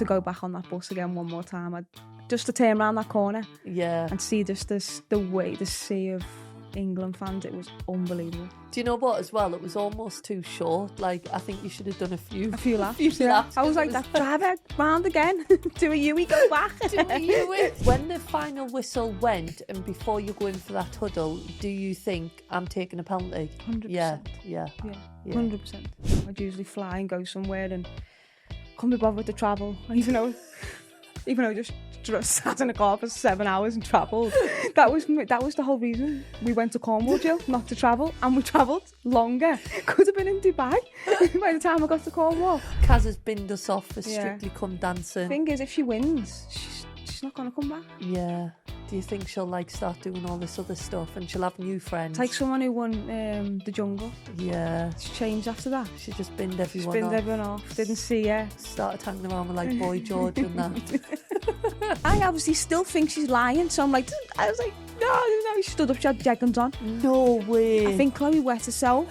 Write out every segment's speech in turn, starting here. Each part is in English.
to go back on that bus again one more time. Just to turn around that corner and see just the sea of England fans. It was unbelievable. Do you know what, as well? It was almost too short. Like, I think you should have done a few laps. I was like, that driver round again. Do a Yui, go back. Do a Yui. When the final whistle went and before you go in for that huddle, do you think I'm taking a penalty? 100%. Yeah. 100%. I'd usually fly and go somewhere and couldn't be bothered to travel. Even though I just sat in a car for 7 hours and travelled. That was the whole reason we went to Cornwall, Jill, not to travel, and we travelled longer. Could have been in Dubai by the time I got to Cornwall. Kaz has binned us off for Strictly Come Dancing. The thing is, if she wins, she's not going to come back. Yeah. Do you think she'll start doing all this other stuff and she'll have new friends? It's like someone who won the Jungle. Yeah. She's changed after that. She just binned everyone off. Everyone off. Didn't see her. Started hanging around with Boy George and that. I obviously still think she's lying, so I was like, no, she stood up, she had jeggings on. No way. I think Chloe wet herself.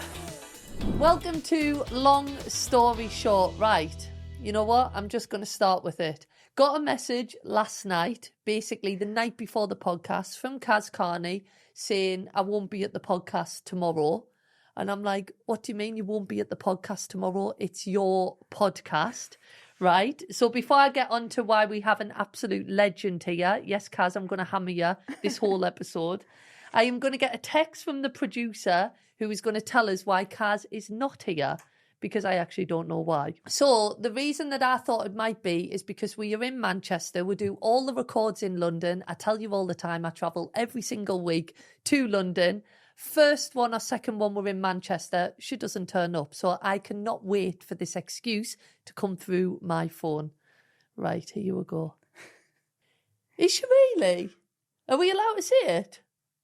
Welcome to Long Story Short. Right, you know what? I'm just going to start with it. Got a message last night, basically the night before the podcast, from Karen Carney saying I won't be at the podcast tomorrow. And I'm like, what do you mean you won't be at the podcast tomorrow? It's your podcast, right? So before I get on to why we have an absolute legend here, yes, Kaz, I'm going to hammer you this whole episode. I am going to get a text from the producer who is going to tell us why Kaz is not here, because I actually don't know why. So the reason that I thought it might be is because we are in Manchester. We do all the records in London. I tell you all the time, I travel every single week to London. First one or second one we're in Manchester, she doesn't turn up. So I cannot wait for this excuse to come through my phone. Right, here we go. Is she really? Are we allowed to see it?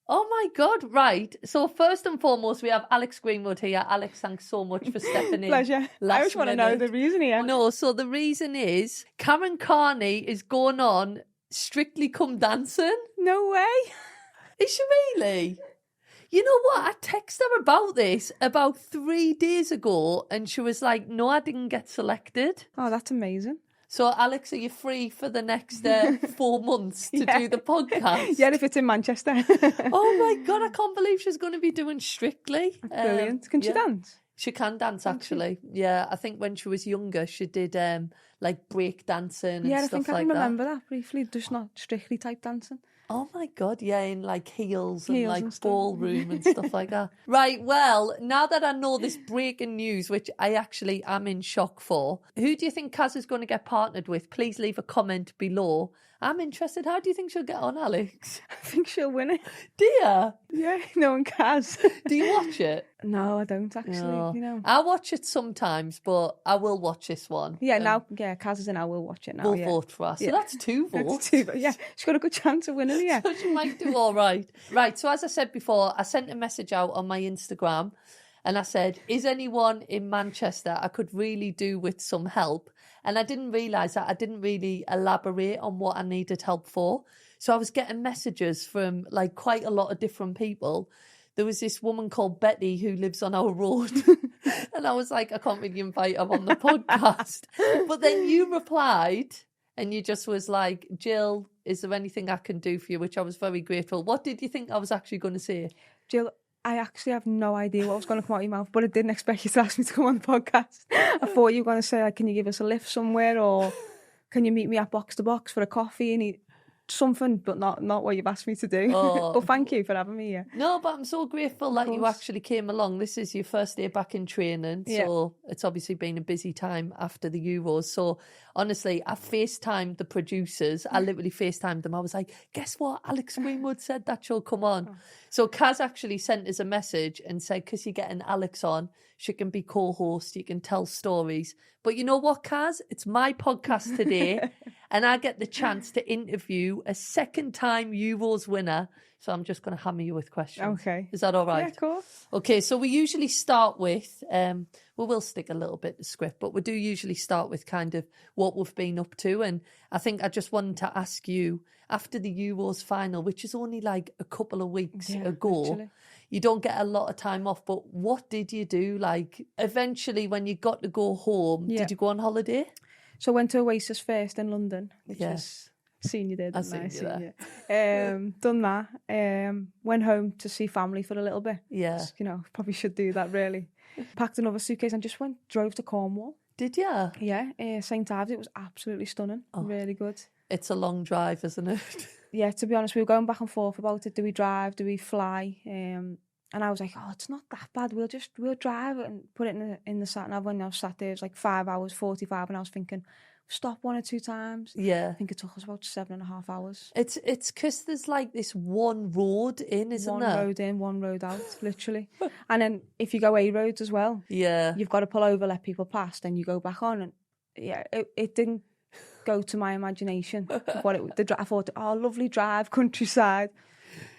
Oh my God, right. So first and foremost, we have Alex Greenwood here. Alex, thanks so much for stepping in. Pleasure. I just want to know the reason here. No, so the reason is Karen Carney is going on Strictly Come Dancing. No way. Is she really? You know what? I texted her about this about 3 days ago and she was like, no, I didn't get selected. Oh, that's amazing. So, Alex, are you free for the next 4 months to do the podcast? Yeah, if it's in Manchester. Oh, my God, I can't believe she's going to be doing Strictly. Brilliant. Can she dance? She can dance, actually. Yeah, I think when she was younger, she did break dancing and stuff like that. Yeah, I think I can remember that briefly, just not Strictly type dancing. Oh my God, yeah, in heels and ballroom and stuff like that. Right, well, now that I know this breaking news, which I actually am in shock for, who do you think Kaz is going to get partnered with? Please leave a comment below. I'm interested. How do you think she'll get on, Alex? I think she'll win it. Do you? Yeah, no one Kaz. Do you watch it? No, I don't actually. No. I watch it sometimes, but I will watch this one. Yeah, Kaz is in, I will watch it now. We'll vote for us. So that's 2 votes. That's 2, yeah, she's got a good chance of winning here. So she might do all right. Right, so as I said before, I sent a message out on my Instagram and I said, is anyone in Manchester I could really do with some help? And I didn't realise that I didn't really elaborate on what I needed help for. So I was getting messages from quite a lot of different people. There was this woman called Betty who lives on our road. And I was like, I can't really invite her on the podcast. But then you replied and you just was like, Jill, is there anything I can do for you? Which I was very grateful. What did you think I was actually going to say? Jill, I actually have no idea what was going to come out of your mouth, but I didn't expect you to ask me to come on the podcast. I thought you were going to say, can you give us a lift somewhere, or can you meet me at Box to Box for a coffee and eat something, but not what you've asked me to do. Oh. But thank you for having me here. No, but I'm so grateful that you actually came along. This is your first day back in training, so it's obviously been a busy time after the Euros. So honestly, I FaceTimed the producers. I literally FaceTimed them. I was like, guess what? Alex Greenwood said that she'll come on. Oh. So Kaz actually sent us a message and said, because you're getting Alex on, she can be co-host, you can tell stories. But you know what, Kaz? It's my podcast today, and I get the chance to interview a second-time Euros winner. So I'm just going to hammer you with questions. Okay. Is that all right? Yeah, of course. Okay, so we usually start with, we will stick a little bit to script, but we do usually start with kind of what we've been up to. And I think I just wanted to ask you, after the Euros final, which is only like a couple of weeks ago, literally. You don't get a lot of time off, but what did you do? Like, eventually when you got to go home, did you go on holiday? So I went to Oasis first in London, which Yeah. is seen you there, I didn't I? seen you Done that. Went home to see family for a little bit. Yeah. You know, probably should do that really. Packed another suitcase and just drove to Cornwall. Did ya? Yeah, St Ives. It was absolutely stunning. Really good. It's a long drive, isn't it? Yeah, to be honest, we were going back and forth about it. Do we drive? Do we fly? And I was like, oh, it's not that bad. We'll drive and put it in the sat nav. When I was sat there, it was like 5 hours 45, and I was thinking, stop 1 or 2 times. Yeah. I think it took us about 7.5 hours. It's because there's like this one road in, isn't there? One road in, one road out, literally. And then if you go A roads as well, Yeah. you've got to pull over, let people pass, then you go back on. And yeah, it didn't go to my imagination. I thought, oh, lovely drive, countryside.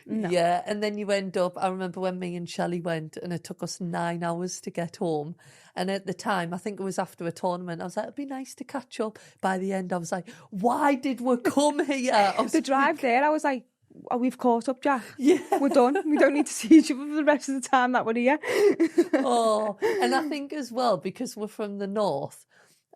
No. Yeah, and then you end up, I remember when me and Shelley went and it took us 9 hours to get home. And at the time, I think it was after a tournament, I was like, it'd be nice to catch up. By the end, I was like, why did we come here? The drive there, I was like, oh, we've caught up, Jack. Yeah. We're done. We don't need to see each other for the rest of the time that we're here. Oh, and I think as well, because we're from the north,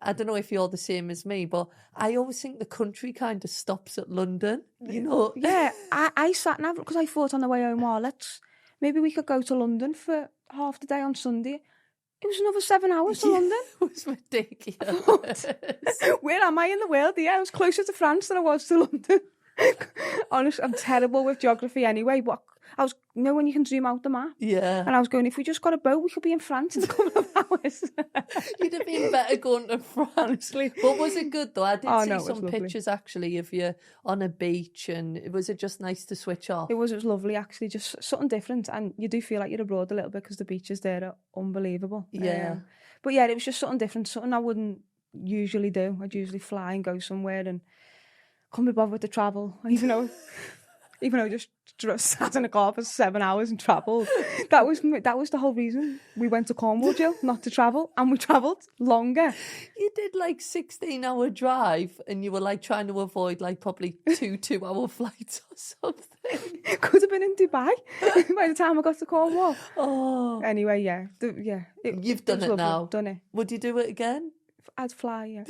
I don't know if you're the same as me, but I always think the country kind of stops at London, you know? Yeah, I sat nav because I thought on the way home, maybe we could go to London for half the day on Sunday. It was another 7 hours to London. It was ridiculous. Where am I in the world? Yeah, I was closer to France than I was to London. Honestly, I'm terrible with geography anyway, but I was, you know, when you can zoom out the map. Yeah. And I was going, if we just got a boat, we could be in France in a couple of hours. You'd have been better going to France. Honestly. But was it good though? I did see some lovely. pictures actually of you on a beach, and was it just nice to switch off? It was lovely actually, just something different, and you do feel like you're abroad a little bit because the beaches there are unbelievable. Yeah. But yeah, it was just something different, something I wouldn't usually do. I'd usually fly and go somewhere and couldn't be bothered with the travel, even though just sat in a car for 7 hours and travelled. That was the whole reason we went to Cornwall, Jill, not to travel, and we travelled longer. You did like 16-hour drive, and you were like trying to avoid like probably 2-hour flights or something. Could have been in Dubai by the time I got to Cornwall. Oh, Anyway, yeah, you've done was it lovely. now. Done it. Would you do it again? I'd fly, yeah.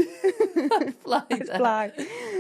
Fly I'd there. fly.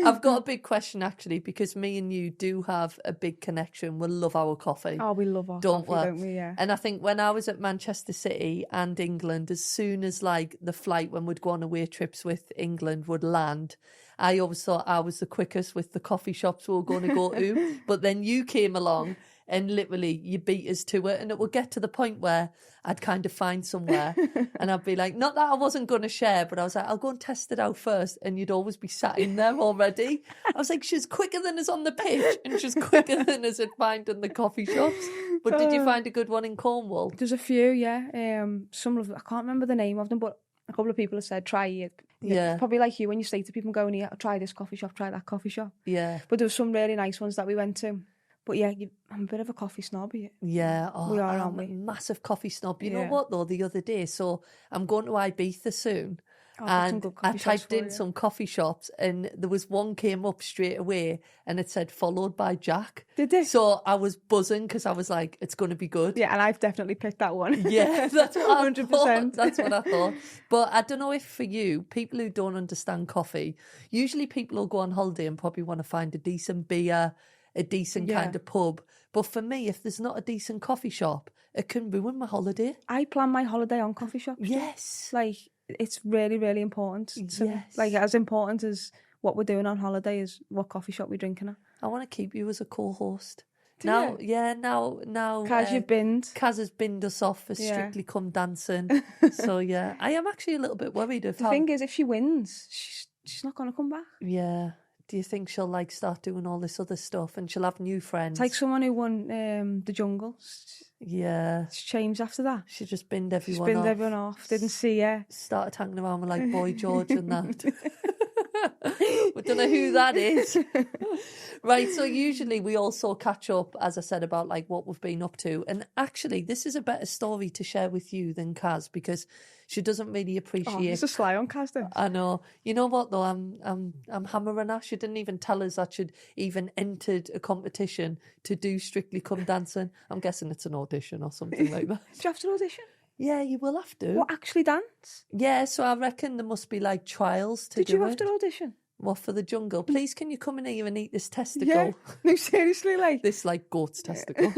I've got a big question actually, because me and you do have a big connection. We love our coffee. Oh, we love our Don't coffee, we? don't we? Yeah. And I think when I was at Manchester City and England, as soon as like the flight when we'd go on away trips with England would land, I always thought I was the quickest with the coffee shops we were going to go to. But then you came along and literally you beat us to it, and it would get to the point where I'd kind of find somewhere and I'd be like, not that I wasn't going to share, but I was like, I'll go and test it out first, and you'd always be sat in there already. I was like, she's quicker than us on the pitch and she's quicker than us at finding the coffee shops. But did you find a good one in Cornwall? There's a few, yeah. Some of I can't remember the name of them, but a couple of people have said try it. Yeah. It's probably like you when you say to people, go and eat, try this coffee shop, try that coffee shop. Yeah. But there were some really nice ones that we went to. But yeah, I'm a bit of a coffee snob. Yeah. We are, I'm aren't we? a massive coffee snob. You know Yeah. what though, the other day, so I'm going to Ibiza soon. I've got some And good I coffee shops typed for in you. some coffee shops, and there was one came up straight away and it said followed by Jack. Did it? So I was buzzing because I was like, it's going to be good. Yeah, and I've definitely picked that one. Yeah, that's what I 100%. thought. That's what I thought. But I don't know if for you, people who don't understand coffee, usually people will go on holiday and probably want to find a decent beer, a decent Yeah. kind of pub. But for me, if there's not a decent coffee shop, it can ruin my holiday. I plan my holiday on coffee shops. Yes. Like, it's really, really important. to me. Yes. Like, as important as what we're doing on holiday is what coffee shop we're drinking at. I want to keep you as a co-host. Do now, you? yeah, now. Kaz, you've binned. Kaz has binned us off for Yeah. Strictly Come Dancing. So, yeah, I am actually a little bit worried of The how... thing is, if she wins, she's not going to come back. Yeah. Do you think she'll, like, start doing all this other stuff and she'll have new friends? It's like someone who won The Jungle. Yeah. It's changed after that. She just binned She's everyone off. binned everyone off. Didn't see her. Started hanging around with, like, Boy George and that. We don't know who that is. Right, so usually we also catch up, as I said, about like what we've been up to. And actually, this is a better story to share with you than Kaz, because she doesn't really Oh, appreciate. it's a sly on Kaz then. I know. You know what though? I'm hammering her. She didn't even tell us that she'd even entered a competition to do Strictly Come Dancing. I'm guessing it's an audition or something like that. Did you have to audition? Yeah, you will have to. What, actually dance? Yeah, so I reckon there must be like trials to Did do you have it. to audition? What, for the jungle? Please, can you come in here and eat this testicle? Yeah. No, seriously, like. This like goat's testicle.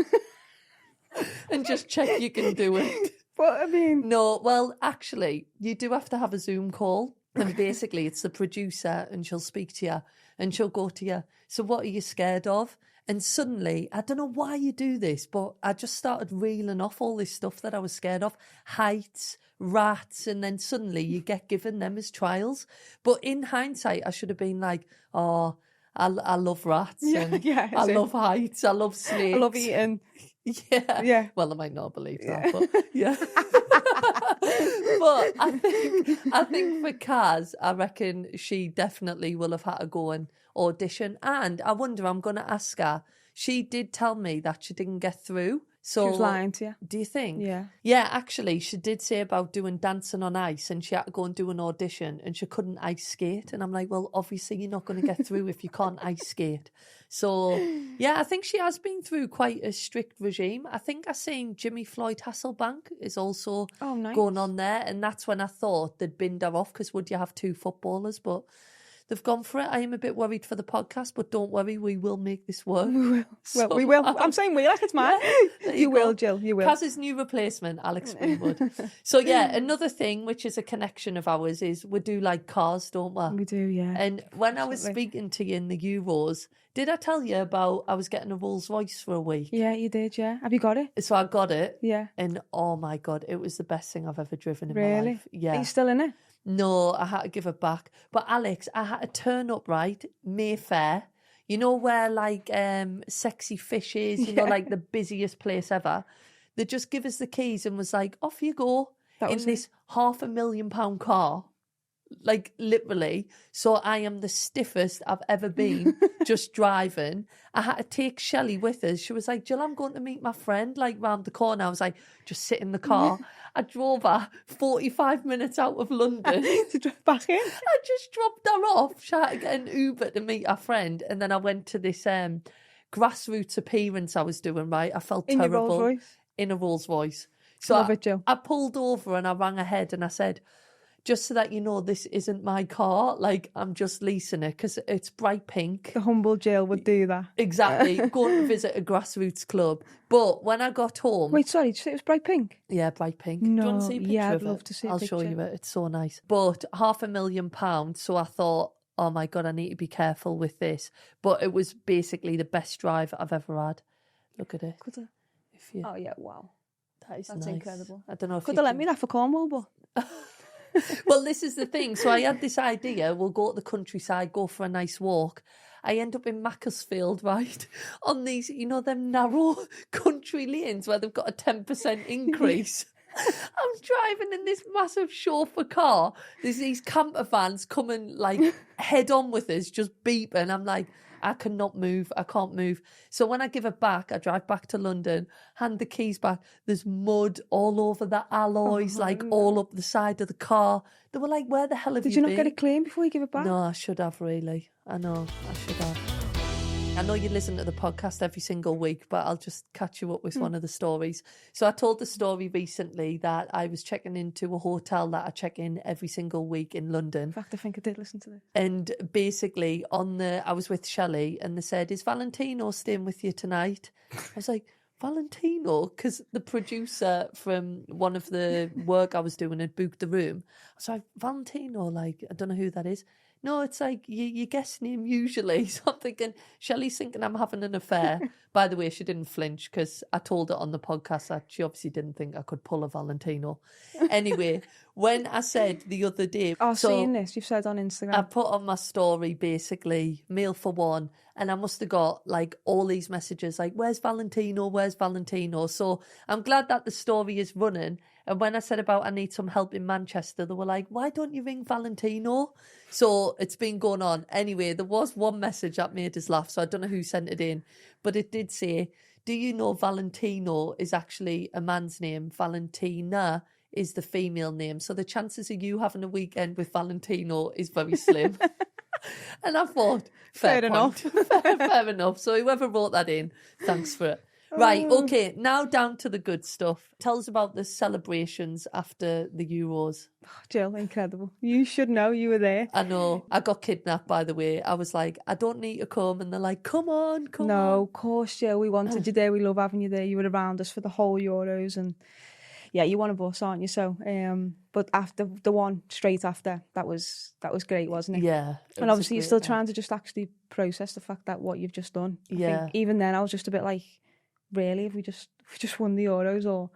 And just check you can do it. But I mean, No, well, actually, you do have to have a Zoom call. And basically, it's the producer and she'll speak to you and she'll go to you. So what are you scared of? And suddenly, I don't know why you do this, but I just started reeling off all this stuff that I was scared of. Heights, rats, and then suddenly you get given them as trials. But in hindsight, I should have been like, oh, I love rats. And I love heights. I love snakes. I love eating. Yeah. Yeah. Well, I might not believe that, but yeah. But I think for Kaz, I reckon she definitely will have had to go and audition. And I wonder, I'm going to ask her. She did tell me that she didn't get through. So She was lying to you. do you think? Yeah. Yeah, actually, she did say about doing dancing on ice and she had to go and do an audition and she couldn't ice skate. And I'm like, well, obviously you're not going to get through if you can't ice skate. So, yeah, I think she has been through quite a strict regime. I think I seen Jimmy Floyd Hasselbank is also going on there. And that's when I thought they'd binned her off because would you have two footballers? But they've gone for it. I am a bit worried for the podcast, but don't worry, we will make this work. We will. So, well, we will. I'm saying we, like it's mine. Yeah, you will, Jill, you will. Kaz's new replacement, Alex Greenwood. So, yeah, another thing, which is a connection of ours, is we do like cars, don't we? We do, yeah. And when I was speaking to you in the Euros, did I tell you about I was getting a Rolls Royce for a week? Yeah, you did, yeah. Have you got it? So I got it. Yeah. And oh my God, it was the best thing I've ever driven in my Really? life. Yeah. Are you still in it? No, I had to give it back. But Alex, I had to turn up, right? Mayfair. You know where like Sexy Fish is, you know, like the busiest place ever. They just give us the keys and was like, off you go. In this £500,000 car. Like literally. So I am the stiffest I've ever been just driving. I had to take Shelley with us. She was like, Jill, I'm going to meet my friend like round the corner. I was like, just sit in the car. I drove her 45 minutes out of London. To drive back in? I just dropped her off. She had to get an Uber to meet her friend. And then I went to this grassroots appearance I was doing, right? I felt In terrible. your Rolls Royce? In a Rolls Royce. So Love it, Jill. I pulled over and I rang ahead and I said, just so that you know, this isn't my car. Like, I'm just leasing it because it's bright pink. The humble Jill would do that. Exactly. Going to visit a grassroots club. But when I got home... Wait, sorry, did you say it was bright pink? Yeah, bright pink. No, Do you want to see a picture yeah, I'd of it? love to see a I'll picture. show you it. It's so nice. But £500,000. So I thought, oh my God, I need to be careful with this. But it was basically the best drive I've ever had. Look at it. If you... Oh, yeah, wow. That's That's nice. incredible. I don't know if Could you have let can- me that for Cornwall, but... Well, this is the thing. So I had this idea. We'll go to the countryside, go for a nice walk. I end up in Macclesfield, right? On these, you know, them narrow country lanes where they've got a 10% increase. I'm driving in this massive chauffeur car. There's these camper vans coming like head on with us, just beeping. I'm like, I cannot move. I can't move. So when I give it back, I drive back to London, hand the keys back. There's mud all over the alloys, all up the side of the car. They were like, where the hell have you been? Did you not get it clean before you give it back? No, I should have, really. I know, I should have. I know you listen to the podcast every single week, but I'll just catch you up with one of the stories. So I told the story recently that I was checking into a hotel that I check in every single week in London. In fact, I think I did listen to this. And basically, I was with Shelley, and they said, "Is Valentino staying with you tonight?" I was like, "Valentino?" Because the producer from one of the work I was doing had booked the room. I was like, "Valentino, like, I don't know who that is." No, it's like you guessing him usually. So I'm thinking, Shelley's thinking I'm having an affair. By the way, she didn't flinch because I told her on the podcast that she obviously didn't think I could pull a Valentino. Anyway, when I said the other day... I've seen this. You've said on Instagram. I put on my story, basically, meal for one. And I must have got like all these messages like, where's Valentino? Where's Valentino? So I'm glad that the story is running. And when I said about I need some help in Manchester, they were like, why don't you ring Valentino? So it's been going on. Anyway, there was one message that made us laugh. So I don't know who sent it in, but it did say, do you know Valentino is actually a man's name? Valentina is the female name. So the chances of you having a weekend with Valentino is very slim. And I thought, fair enough. fair enough. So whoever wrote that in, thanks for it. Right, okay, now down to the good stuff. Tell us about the celebrations after the Euros. Jill, incredible. You should know, you were there. I know. I got kidnapped, by the way. I was like, I don't need to come. And they're like, come on. No, of course, Jill, we wanted you there. We love having you there. You were around us for the whole Euros. And yeah, you want a bus, aren't you? So, but after the one straight after, that was great, wasn't it? Yeah. And obviously you're still trying to just actually process the fact that what you've just done. I think even then I was just a bit like, really, if we just won the Euros, or,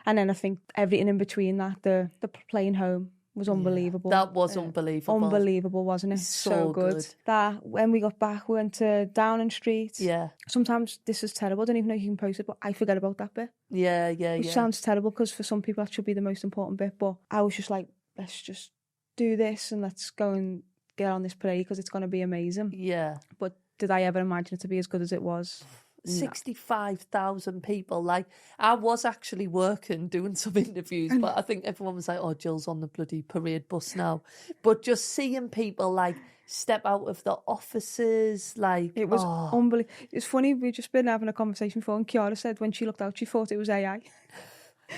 and then I think everything in between that, the playing home was unbelievable. That was unbelievable. Unbelievable, wasn't it? So good. That when we got back, we went to Downing Street. Yeah. Sometimes this is terrible. I don't even know if you can post it, but I forget about that bit. Yeah. Which sounds terrible because for some people that should be the most important bit. But I was just like, let's just do this and let's go and get on this parade because it's going to be amazing. Yeah. But did I ever imagine it to be as good as it was? 65,000 people. Like, I was actually working, doing some interviews, but I think everyone was like, oh, Jill's on the bloody parade bus now. But just seeing people, like, step out of the offices, like... It was unbelievable. It's funny, we've just been having a conversation before, and Kiara said when she looked out, she thought it was AI.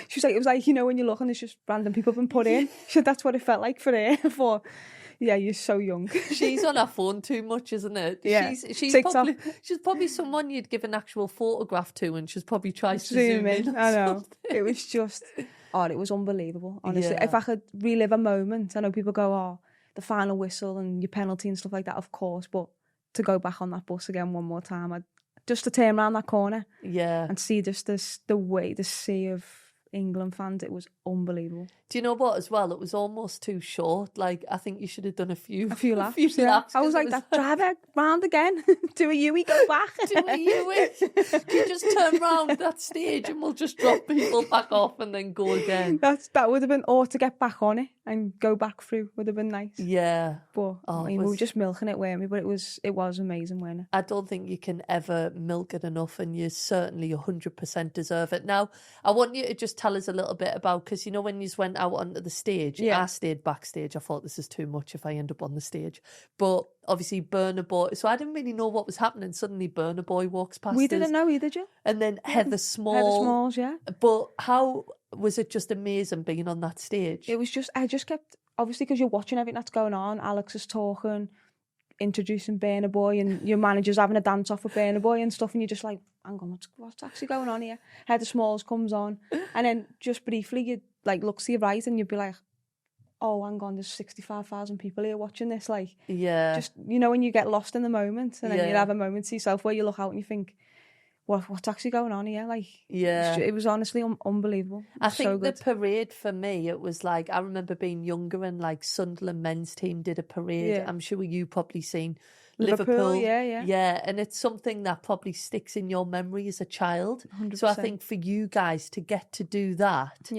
She was like, it was like, you know, when you look and there's just random people been put in. She said that's what it felt like for her. For, yeah, you're so young. She's on her phone too much, isn't it? Yeah. She's probably someone you'd give an actual photograph to, and she's probably tries to zoom in. I know. It was just, it was unbelievable, honestly. Yeah. If I could relive a moment, I know people go, the final whistle and your penalty and stuff like that, of course, but to go back on that bus again one more time, just to turn around that corner and see just the sea of England fans, it was unbelievable. Do you know what, as well, it was almost too short. Like, I think you should have done a few laps. I was like, that driver round again. Do a U-ey, go back. Do a U-ey. You just turn round that stage and we'll just drop people back off and then go again. That would have been, or to get back on it and go back through would have been nice. Yeah. But we were just milking it, weren't we? But it was amazing, wasn't it? I don't think you can ever milk it enough, and you certainly 100% deserve it. Now, I want you to just tell us a little bit about, because you know when you went out onto the stage, I stayed backstage. I thought, this is too much if I end up on the stage. But obviously Burna Boy, so I didn't really know what was happening. Suddenly Burna Boy walks past We didn't know either, Jill. And then Heather Smalls, yeah. But how was it just amazing being on that stage? It was just, I just kept, obviously because you're watching everything that's going on, Alex is talking, introducing Burna Boy, and your manager's having a dance off with Burna Boy and stuff, and you're just like, hang on, what's actually going on here? Heather Smalls comes on, and then just briefly you like look to your right and you'd be like, oh, hang on, there's 65,000 people here watching this. Like, just, you know, when you get lost in the moment, and then you'd have a moment to yourself where you look out and you think, what's actually going on here? Like, it was honestly unbelievable. I think the parade for me, it was like, I remember being younger and like Sunderland men's team did a parade. I'm sure you probably seen Liverpool. Yeah, and it's something that probably sticks in your memory as a child. 100%. So I think for you guys to get to do that,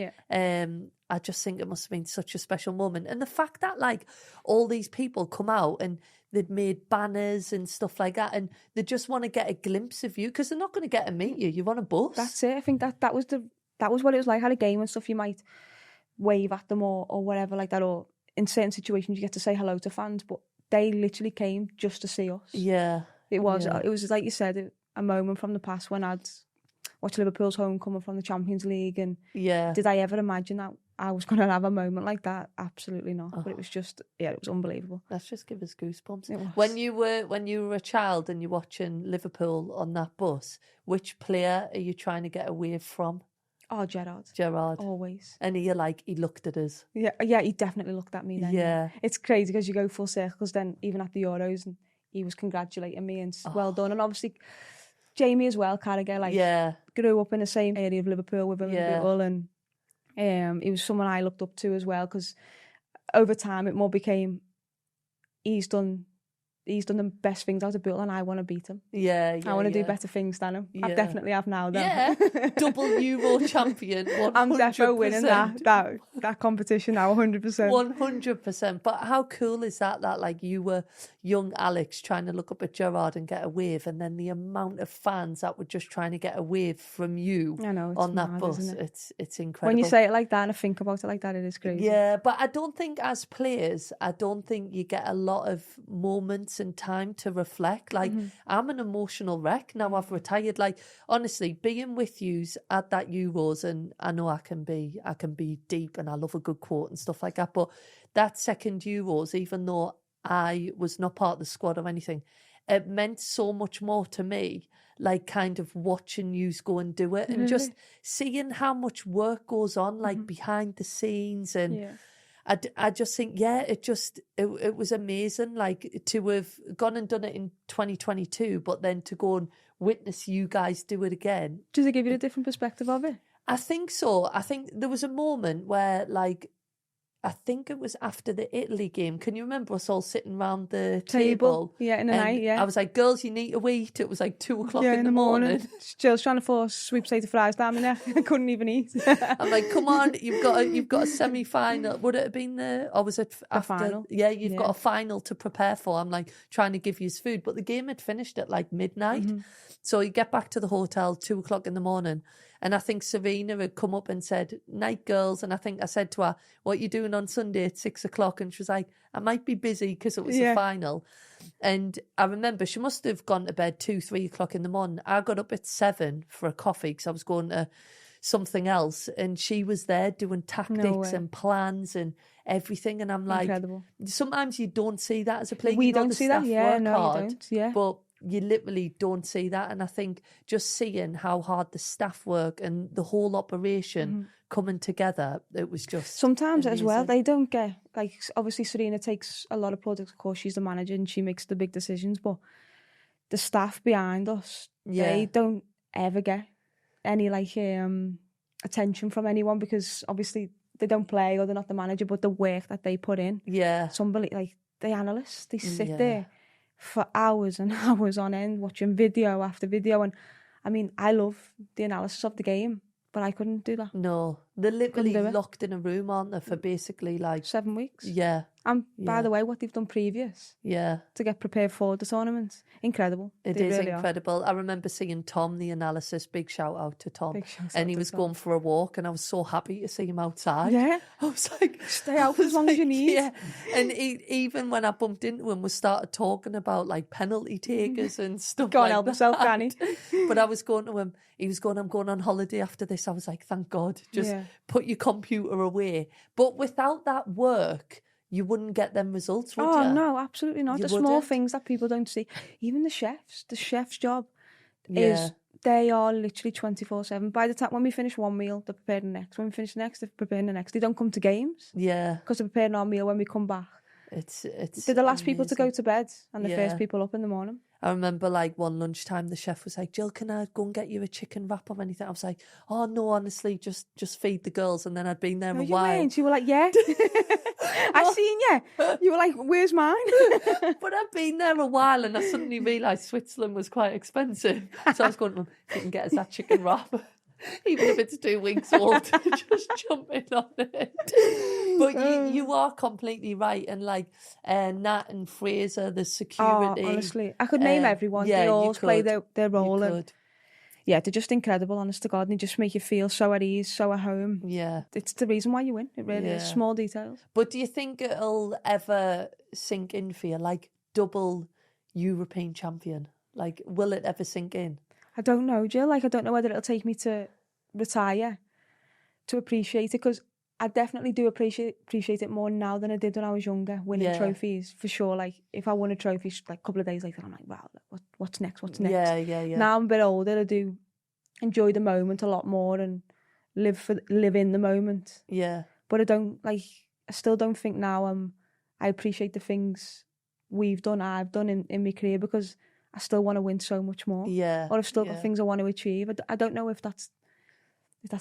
I just think it must have been such a special moment. And the fact that like all these people come out and they'd made banners and stuff like that, and they just want to get a glimpse of you, because they're not going to get to meet you. You're on a bus. That's it. I think that was what it was like. At a game and stuff, you might wave at them or whatever like that, or in certain situations you get to say hello to fans, but they literally came just to see us. Yeah. It was like you said, a moment from the past when I'd watched Liverpool's homecoming from the Champions League, and did I ever imagine that I was going to have a moment like that? Absolutely not. But it was just, it was unbelievable. Let's just give us goosebumps. When you were a child and you're watching Liverpool on that bus, which player are you trying to get away from? Oh, Gerrard. Always. And he looked at us. Yeah, he definitely looked at me then. Yeah. It's crazy because you go full circle, because then even at the Euros, and he was congratulating me and well done. And obviously Jamie as well, Carragher, like grew up in the same area of Liverpool with him and he was someone I looked up to as well, because over time it more became he's done the best things out of Bill, and I want to beat him. I want to do better things than him. I definitely have now, though. Yeah, double Euro champion. 100%. I'm definitely winning that competition now, 100%. 100%. But how cool is that like you were young Alex trying to look up at Gerrard and get a wave, and then the amount of fans that were just trying to get a wave from you on that bus. It's incredible. When you say it like that and I think about it like that, it is crazy. Yeah, but I don't think as players, you get a lot of moments moments and time to reflect. Like, I'm an emotional wreck now I've retired. Like, honestly, being with yous at that Euros, and I know I can be deep and I love a good quote and stuff like that, but that second Euros, even though I was not part of the squad or anything, it meant so much more to me, like kind of watching yous go and do it and just seeing how much work goes on, like behind the scenes. And I just think, it was amazing, like to have gone and done it in 2022, but then to go and witness you guys do it again. Does it give you a different perspective of it? I think so. I think there was a moment where, like, I think it was after the Italy game. Can you remember us all sitting around the table? Yeah, in the night, I was like, girls, you need to eat. It was like 2:00 in the morning. Jill's trying to force sweet potato fries down my neck. I couldn't even eat. I'm like, come on, you've got a semi-final. Would it have been or was it after? The final? Yeah, you've got a final to prepare for. I'm like trying to give you his food. But the game had finished at like midnight. So you get back to the hotel 2:00 in the morning. And I think Serena had come up and said, night, girls. And I think I said to her, what are you doing on Sunday at 6:00? And she was like, I might be busy because it was the final. And I remember she must have gone to bed 2-3 o'clock in the morning. I got up at 7 for a coffee because I was going to something else. And she was there doing tactics and plans and everything. And I'm like, incredible. Sometimes you don't see that as a player. We don't see that. Yeah, no, you don't. Yeah. But you literally don't see that. And I think just seeing how hard the staff work and the whole operation coming together, it was just sometimes amazing. As well, they don't get, like, obviously Serena takes a lot of products, of course she's the manager and she makes the big decisions, but the staff behind us, they don't ever get any like attention from anyone, because obviously they don't play or they're not the manager, but the work that they put in, somebody like the analysts, they sit there for hours and hours on end watching video after video. And I mean, I love the analysis of the game, but I couldn't do that. No, they're literally locked in a room, aren't they, for basically like 7 weeks. Yeah. And by the way, what they've done previous to get prepared for the tournament, incredible. It is really incredible. I remember seeing Tom, the analysis, big shout out to Tom. And he was going for a walk and I was so happy to see him outside. Yeah. I was like, stay out as long as you need. Yeah. And even when I bumped into him, we started talking about like penalty takers and stuff Go like on, help yourself, Granny. But I was going to him, he was going, I'm going on holiday after this. I was like, thank God, just put your computer away. But without that work, you wouldn't get them results, would you? Oh, no, absolutely not. The small things that people don't see. Even the chef's job is, they are literally 24/7. By the time, when we finish one meal, they're preparing the next. When we finish the next, they're preparing the next. They don't come to games. Yeah. Because they're preparing our meal when we come back. It's they're the last people to go to bed and the first people up in the morning. I remember like one lunchtime the chef was like, Jill, can I go and get you a chicken wrap or anything? I was like, oh no, honestly, just feed the girls. And then I'd been there a while. You were like, yeah. I seen you. You were like, where's mine? But I'd been there a while and I suddenly realised Switzerland was quite expensive. So I was going, well, if you can get us that chicken wrap, even if it's 2 weeks old, just jump in on it. But you are completely right. And like Nat and Fraser, the security. Oh, honestly, I could name everyone. They all play their role. And, they're just incredible, honest to God. And they just make you feel so at ease, so at home. Yeah. It's the reason why you win. It really is. Small details. But do you think it'll ever sink in for you? Like double European champion? Like, will it ever sink in? I don't know, Jill. Like, I don't know whether it'll take me to retire to appreciate it, because I definitely do appreciate it more now than I did when I was younger, winning trophies, for sure. Like, if I won a trophy, like, a couple of days later, I'm like, wow, what's next? What's next? Yeah. Now I'm a bit older, I do enjoy the moment a lot more and live in the moment. Yeah. But I still don't think now I appreciate the things I've done in my career, because I still want to win so much more. Yeah. Or I've still got things I want to achieve. I don't know if that's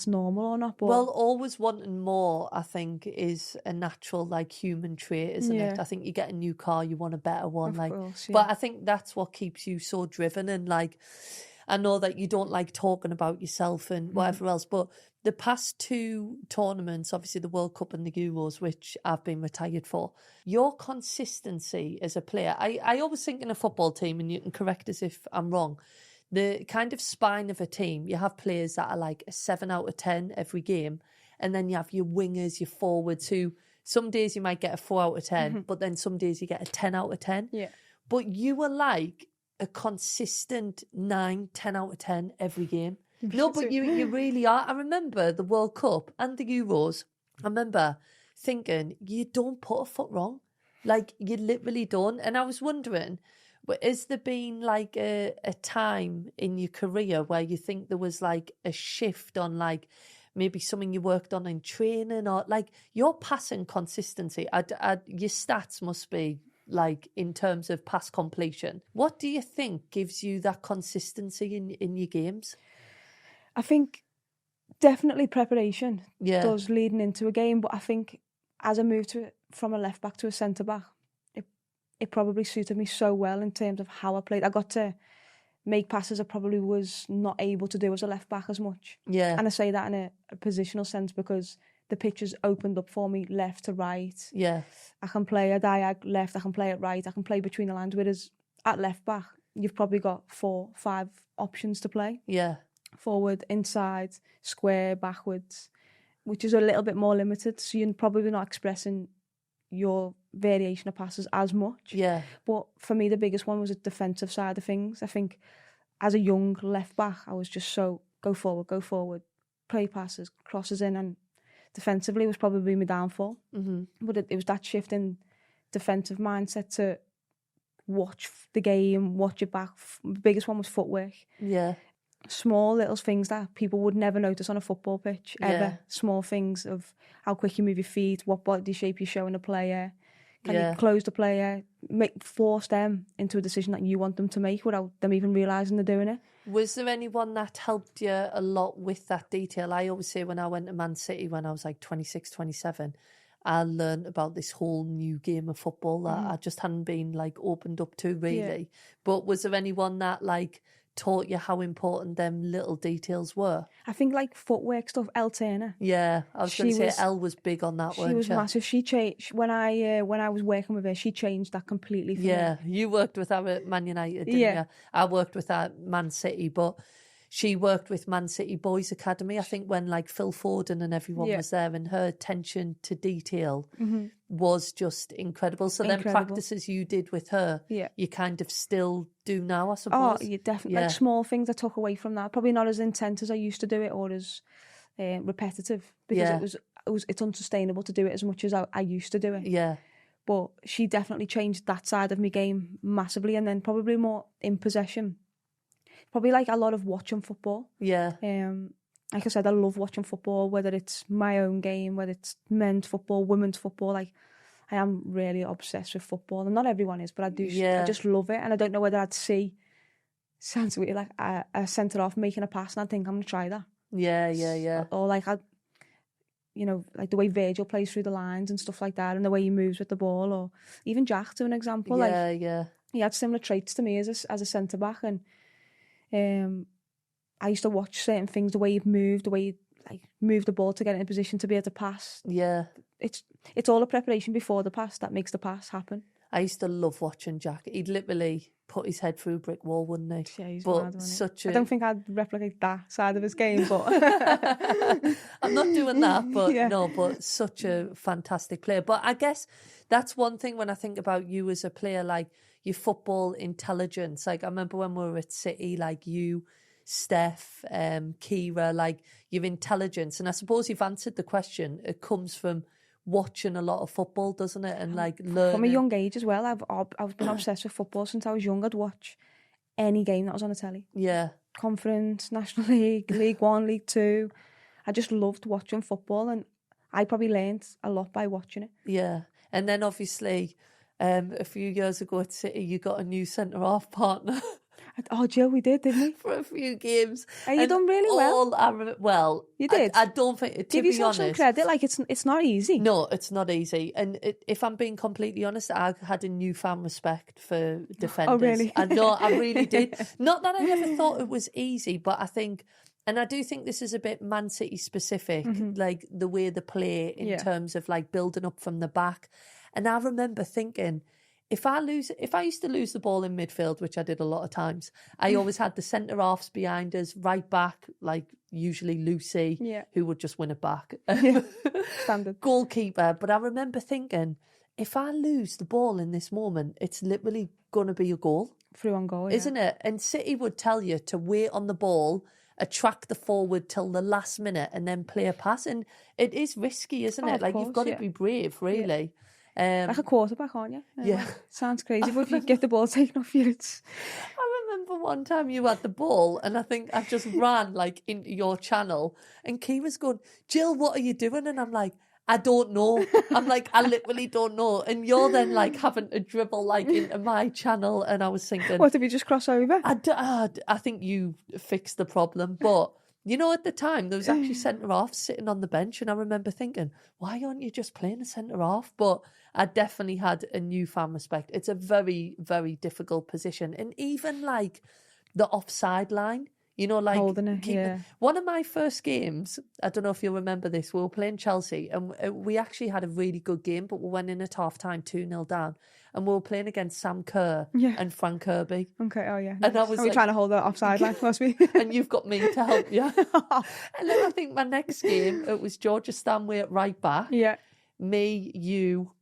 normal or not. But well, always wanting more, I think, is a natural, like, human trait, isn't it? I think you get a new car, you want a better one. Of course, but I think that's what keeps you so driven. And like, I know that you don't like talking about yourself and whatever else, but the past 2 tournaments, obviously the World Cup and the Euros, which I've been retired for, your consistency as a player, I always think in a football team, and you can correct us if I'm wrong, the kind of spine of a team, you have players that are like a 7 out of 10 every game, and then you have your wingers, your forwards, who some days you might get a 4 out of 10, but then some days you get a 10 out of 10. Yeah. but you were like a consistent 9, 10 out of 10 every game. No, but you really are. I remember the World Cup and the Euros. I remember thinking, you don't put a foot wrong. Like, you literally don't. And I was wondering, has there been like a time in your career where you think there was like a shift on like maybe something you worked on in training, or like your passing consistency? Your stats must be like in terms of pass completion. What do you think gives you that consistency in your games? I think definitely preparation does leading into a game, but I think as I moved from a left back to a centre back, it probably suited me so well in terms of how I played. I got to make passes I probably was not able to do as a left back as much. Yeah. And I say that in a positional sense because the pitch has opened up for me left to right. Yeah. I can play a diag left, I can play it right, I can play between the lines. Whereas at left back, you've probably got 4, 5 options to play. Yeah. Forward, inside, square, backwards, which is a little bit more limited. So you're probably not expressing your variation of passes as much. Yeah. But for me, the biggest one was the defensive side of things. I think as a young left back, I was just so go forward, play passes, crosses in, and defensively was probably my downfall. Mm-hmm. But it was that shift in defensive mindset to watch the game, watch your back. The biggest one was footwork. Yeah. Small little things that people would never notice on a football pitch, ever. Yeah. Small things of how quick you move your feet, what body shape you're showing a player. Can Yeah. you close the player, force them into a decision that you want them to make without them even realising they're doing it? Was there anyone that helped you a lot with that detail? I always say when I went to Man City when I was like 26, 27, I learned about this whole new game of football that I just hadn't been like opened up to really. Yeah. But was there anyone that like taught you how important them little details were? I think like footwork stuff, Elle Turner. Yeah, I was going to say Elle was big on that one. She was massive. She changed when I was working with her. She changed that completely for me. Yeah, you worked with her at Man United, didn't you? I worked with her at Man City, but she worked with Man City Boys Academy, I think, when like Phil Foden and everyone was there, and her attention to detail was just incredible. So then practices you did with her, you kind of still do now, I suppose. Oh, you definitely. Like small things I took away from that. Probably not as intense as I used to do it or as repetitive, because it's unsustainable to do it as much as I used to do it. Yeah. But she definitely changed that side of my game massively, and then probably more in possession. Probably like a lot of watching football. Yeah. Like I said, I love watching football, whether it's my own game, whether it's men's football, women's football. Like, I am really obsessed with football, and not everyone is, but I do. I just love it, and I don't know whether I'd see, sounds weird, like a centre off making a pass, and I'd think I'm gonna try that. Yeah. Or like like the way Virgil plays through the lines and stuff like that, and the way he moves with the ball, or even Jack, to an example. He had similar traits to me as a centre back, and I used to watch certain things, the way he'd move, the way he'd like move the ball to get in a position to be able to pass. Yeah. It's all a preparation before the pass that makes the pass happen. I used to love watching Jack. He'd literally put his head through a brick wall, wouldn't he? Yeah, he's but mad, I don't think I'd replicate that side of his game, but I'm not doing that, but no, but such a fantastic player. But I guess that's one thing when I think about you as a player, like your football intelligence. Like I remember when we were at City, like you, Steph, Kira, like your intelligence. And I suppose you've answered the question. It comes from watching a lot of football, doesn't it? And like learning. From a young age as well. I've been obsessed with football since I was young. I'd watch any game that was on the telly. Yeah. Conference, National League, League One, League Two. I just loved watching football, and I probably learned a lot by watching it. Yeah. And then obviously a few years ago at City, you got a new centre-half partner. Oh, Joe, we did, didn't we? For a few games. And you done really well. Well, you did. I don't think, to give be yourself honest, some credit. Like it's not easy. No, it's not easy. And if I'm being completely honest, I had a newfound respect for defenders. Oh, really? I really did. Not that I never thought it was easy, but I think, and I do think this is a bit Man City specific, like the way they play in terms of like building up from the back. And I remember thinking, if I used to lose the ball in midfield, which I did a lot of times, I always had the centre-halves behind us, right back, like usually Lucy, who would just win it back. Standard. Goalkeeper. But I remember thinking, if I lose the ball in this moment, it's literally going to be a goal. Through on goal, yeah. Isn't it? And City would tell you to wait on the ball, attract the forward till the last minute and then play a pass. And it is risky, isn't it? Of Like, course, you've got to be brave, really. Like a quarterback, aren't you? Yeah. Sounds crazy, but if you get the ball taken off you, it's... I remember one time you had the ball and I think I just ran like into your channel and Key was going, Jill, what are you doing? And I'm like, I don't know. I'm like, I literally don't know. And you're then like having to dribble like into my channel. And I was thinking, What, did we just cross over? I think you fixed the problem. But, you know, at the time, there was actually centre-half sitting on the bench. And I remember thinking, why aren't you just playing a centre-half? But I definitely had a newfound respect. It's a very, very difficult position. And even like the offside line, you know, like holding it, one of my first games, I don't know if you'll remember this, we were playing Chelsea and we actually had a really good game, but we went in at half time 2-0 down and we were playing against Sam Kerr and Frank Kirby. Okay, oh yeah. And I was like, trying to hold the offside line, must be. And you've got me to help you. And then I think my next game, it was Georgia Stanway at right back. Yeah. Me, you,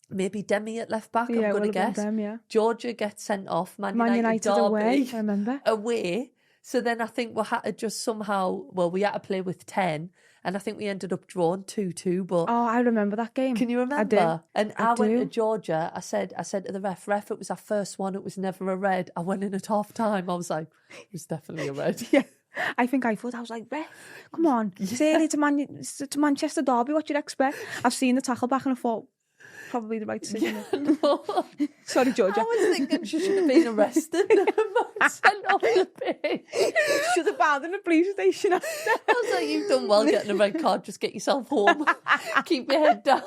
maybe Demi at left back, I'm going to guess. Them, Georgia gets sent off. Man United Derby, away, I remember. Away. So then I think we had to just somehow, we had to play with 10 and I think we ended up drawing 2-2. But oh, I remember that game. Can you remember? I do. And I went to Georgia. I said to the ref, it was our first one. It was never a red. I went in at half time. I was like, it was definitely a red. Yeah. I was like, ref, come on. It's early to Manchester Derby. What you'd expect? I've seen the tackle back and I thought, probably the right decision. Yeah, no. Sorry, Georgia. I was thinking she should have been arrested. Sent off the pitch. Should have found in the police station. I was like, you've done well getting a red card. Just get yourself home. Keep your head down.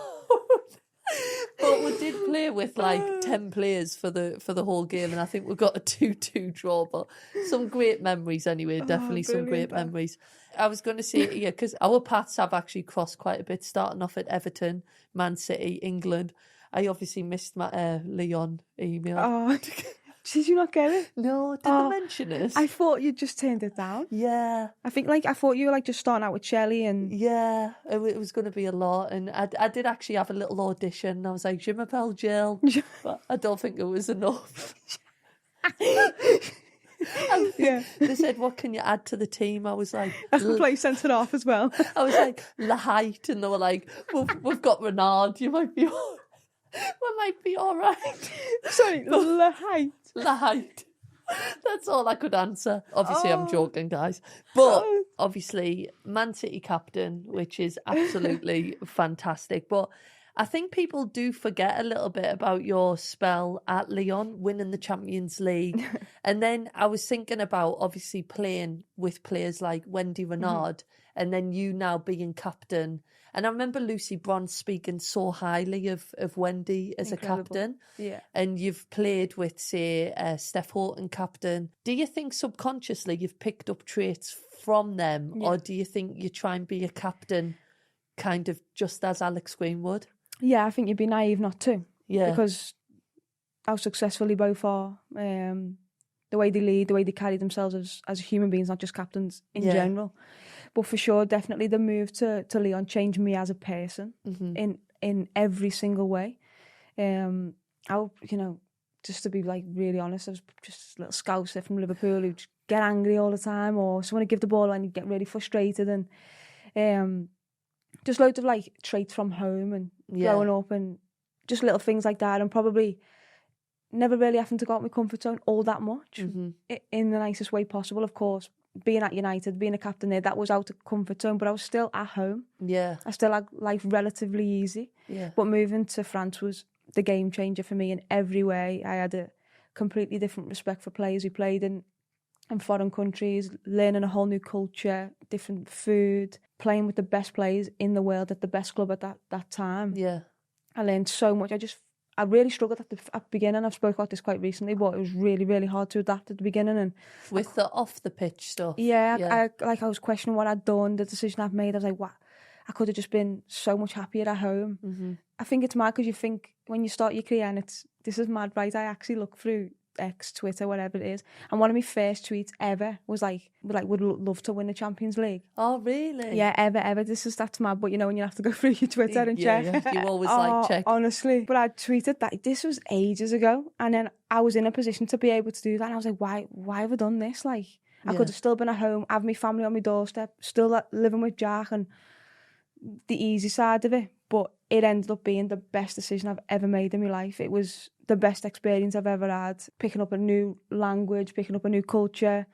But we did play with like 10 players for the whole game, and I think we got a 2-2 draw. But some great memories anyway. Definitely some great memories. I was going to say, yeah, because our paths have actually crossed quite a bit, starting off at Everton, Man City, England. I obviously missed my Lyon email. Oh, did you not get it? No, did they mention it? I thought you just turned it down. Yeah. I thought you were like just starting out with Shelley and... Yeah, it was going to be a lot. And I did actually have a little audition. I was like, Je m'appelle Jill. But I don't think it was enough. Yeah. They said, what can you add to the team? I was like... I can play centre off as well. I was like, La Height. And they were like, we've got Renard. You might be... We might be all right. Sorry, La Height. La Height. That's all I could answer. Obviously, I'm joking, guys. But obviously, Man City captain, which is absolutely fantastic. But I think people do forget a little bit about your spell at Lyon, winning the Champions League. And then I was thinking about obviously playing with players like Wendy Renard and then you now being captain. And I remember Lucy Bronze speaking so highly of Wendy as Incredible. a captain. Yeah. And you've played with, say, Steph Houghton captain. Do you think subconsciously you've picked up traits from them? Yeah. Or do you think you try and be a captain kind of just as Alex Greenwood? Yeah, I think you'd be naive not to. Yeah. Because how successful they both are. The way they lead, the way they carry themselves as human beings, not just captains in general. But for sure, definitely the move to Lyon changed me as a person in every single way. Just to be like really honest, I was just a little scouser from Liverpool who'd get angry all the time, or someone would give the ball and you'd get really frustrated, and just loads of like traits from home and growing up and just little things like that, and probably never really having to go out my comfort zone all that much in the nicest way possible. Of course, being at United, being a captain there, that was out of comfort zone, but I was still at home. Yeah. I still had life relatively easy. Yeah. But moving to France was the game changer for me in every way. I had a completely different respect for players who played in foreign countries, learning a whole new culture, different food, playing with the best players in the world at the best club at that time. Yeah. I learned so much. I really struggled at the beginning. I've spoke about this quite recently, but it was really, really hard to adapt at the beginning. And with the off the pitch stuff. Yeah. I was questioning what I'd done, the decision I've made. I was like, what? I could have just been so much happier at home. I think it's mad because you think when you start your career and this is mad, right? I actually look through X, Twitter, whatever it is. And one of my first tweets ever was like, would love to win the Champions League. Oh, really? Yeah, ever. That's mad. But you know, when you have to go through your Twitter and check. Yeah. You always like check. Honestly. But I tweeted that. This was ages ago. And then I was in a position to be able to do that. And I was like, why have I done this? Like, I could have still been at home, have my family on my doorstep, still living with Jack and the easy side of it. But it ended up being the best decision I've ever made in my life. It was the best experience I've ever had. Picking up a new language, picking up a new culture,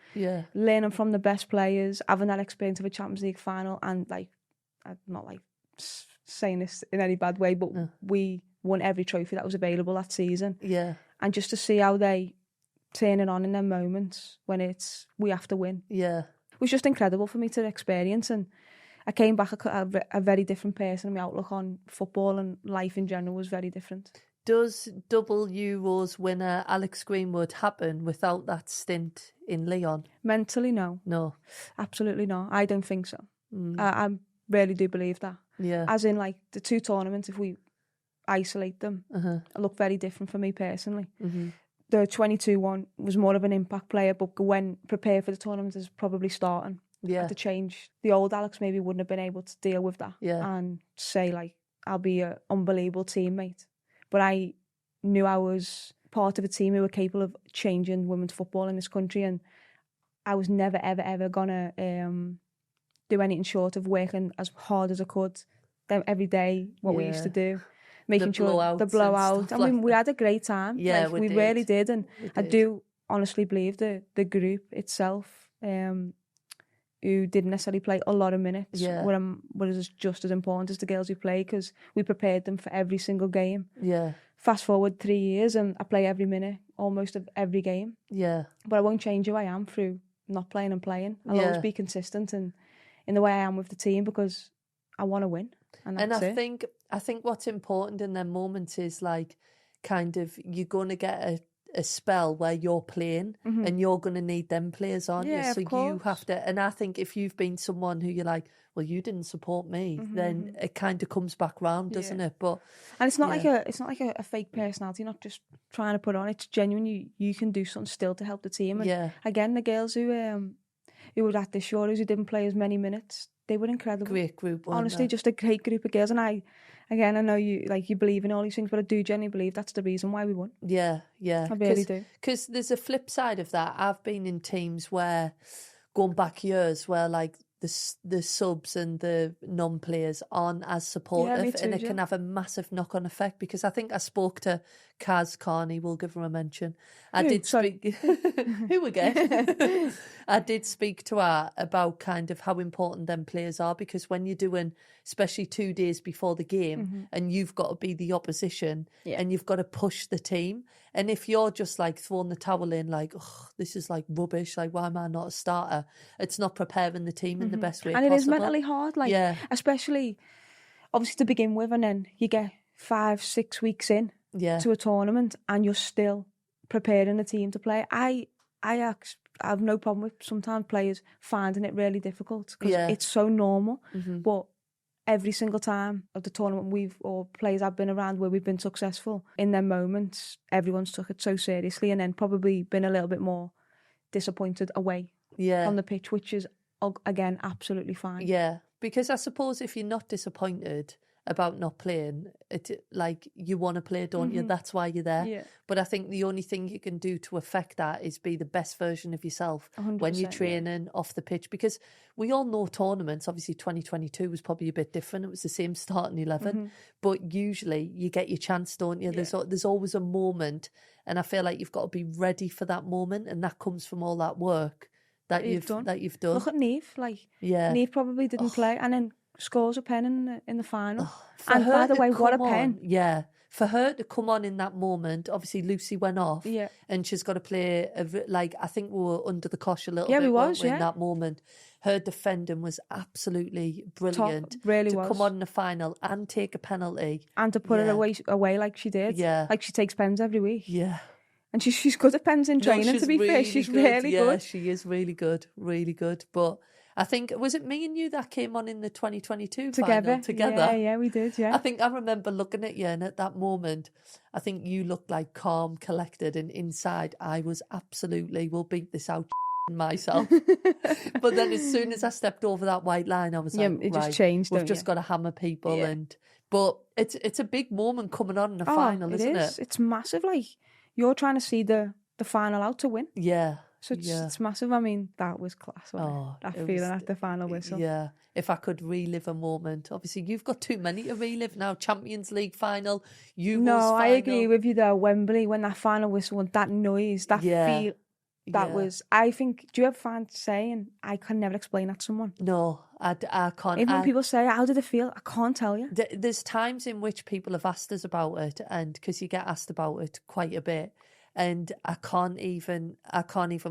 learning from the best players, having that experience of a Champions League final. And like, I'm not like saying this in any bad way, but we won every trophy that was available that season. Yeah. And just to see how they turn it on in their moments when we have to win. Yeah. It was just incredible for me to experience. And I came back a very different person. My outlook on football and life in general was very different. Does double Euros winner Alex Greenwood happen without that stint in Lyon? Mentally, no. No. Absolutely not. I don't think so. I really do believe that. Yeah. As in, like, the two tournaments, if we isolate them, look very different for me personally. The 22 one was more of an impact player, but when prepared for the tournament is probably starting. Had to change. The old Alex maybe wouldn't have been able to deal with that and say, like, I'll be an unbelievable teammate. But I knew I was part of a team who were capable of changing women's football in this country, and I was never, ever, ever going to do anything short of working as hard as I could every day, what we used to do. Making sure the blowout. I mean, we had a great time. Yeah, like, we really did. And I do honestly believe the group itself, who didn't necessarily play a lot of minutes, was just as important as the girls who play, because we prepared them for every single game. Yeah. Fast forward 3 years and I play every minute, almost of every game. Yeah. But I won't change who I am through not playing and playing. I'll always be consistent in the way I am with the team, because I want to win. And I think what's important in them moments is, like, kind of, you're going to get a spell where you're playing and you're going to need them players, aren't you? So you have to, and I think if you've been someone who you're like, well, you didn't support me, then it kind of comes back round, doesn't it? But and it's not like a fake personality. You're not just trying to put on. It's genuine. You can do something still to help the team. And again, the girls who were at the Shores who didn't play as many minutes, they were incredible. Great group. Honestly, just a great group of girls. And I know you believe in all these things, but I do genuinely believe that's the reason why we won. Yeah. I really do. Because there's a flip side of that. I've been in teams where, going back years, where, like, the subs and the non-players aren't as supportive, and it can have a massive knock-on effect. Because I think I spoke to Karen Carney, we'll give her a mention. Who again? I did speak to her about kind of how important them players are, because when you're doing, especially 2 days before the game, and you've got to be the opposition, and you've got to push the team. And if you're just, like, throwing the towel in, like, oh, this is, like, rubbish, like, why am I not a starter? It's not preparing the team in the best way possible. And it is mentally hard, like, especially, obviously, to begin with, and then you get 5-6 weeks in to a tournament and you're still preparing the team to play. I have no problem with sometimes players finding it really difficult, because it's so normal. But every single time of the tournament or players I've been around where we've been successful, in their moments, everyone's took it so seriously, and then probably been a little bit more disappointed away from the pitch, which is, again, absolutely fine. Yeah, because I suppose if you're not disappointed about not playing, it, like, you want to play, don't you? That's why you're there. Yeah. But I think the only thing you can do to affect that is be the best version of yourself when you're training off the pitch. Because we all know tournaments, obviously 2022 was probably a bit different. It was the same starting 11. But usually you get your chance, don't you? Yeah. There's always a moment, and I feel like you've got to be ready for that moment, and that comes from all that work that you've done. Look at Neve. Neve probably didn't play, and then scores a pen in the final. And by the way, what a pen. Yeah. For her to come on in that moment, obviously Lucy went off and she's got to play, I think we were under the cosh a little bit in that moment. Her defending was absolutely brilliant. Top, really to come on in the final and take a penalty. And to put it away like she did. Yeah. Like she takes pens every week. Yeah. And she's good at pens in training, to be fair. She's really good. Yeah, she is really good, really good. But I think, was it me and you that came on in the 2022 Together. final together? Yeah, we did, yeah. I think I remember looking at you, and at that moment, I think you looked like calm, collected, and inside I was absolutely, we'll beat this out myself. But then as soon as I stepped over that white line, I was like, it right, just changed, we've don't just you? got to hammer people. Yeah. But it's a big moment coming on in the final, isn't it? It's massive. Like, you're trying to see the final out to win. Yeah. So it's massive. I mean, that was class. That feeling at the final whistle. Yeah. If I could relive a moment. Obviously, you've got too many to relive now. Champions League final, Euros final. I agree with you though. Wembley, when that final whistle went, that noise, that feel, that was, I think, do you ever find saying, I can never explain that to someone? No, I can't. Even when people say, how did it feel? I can't tell you. There's times in which people have asked us about it, and because you get asked about it quite a bit, and I can't even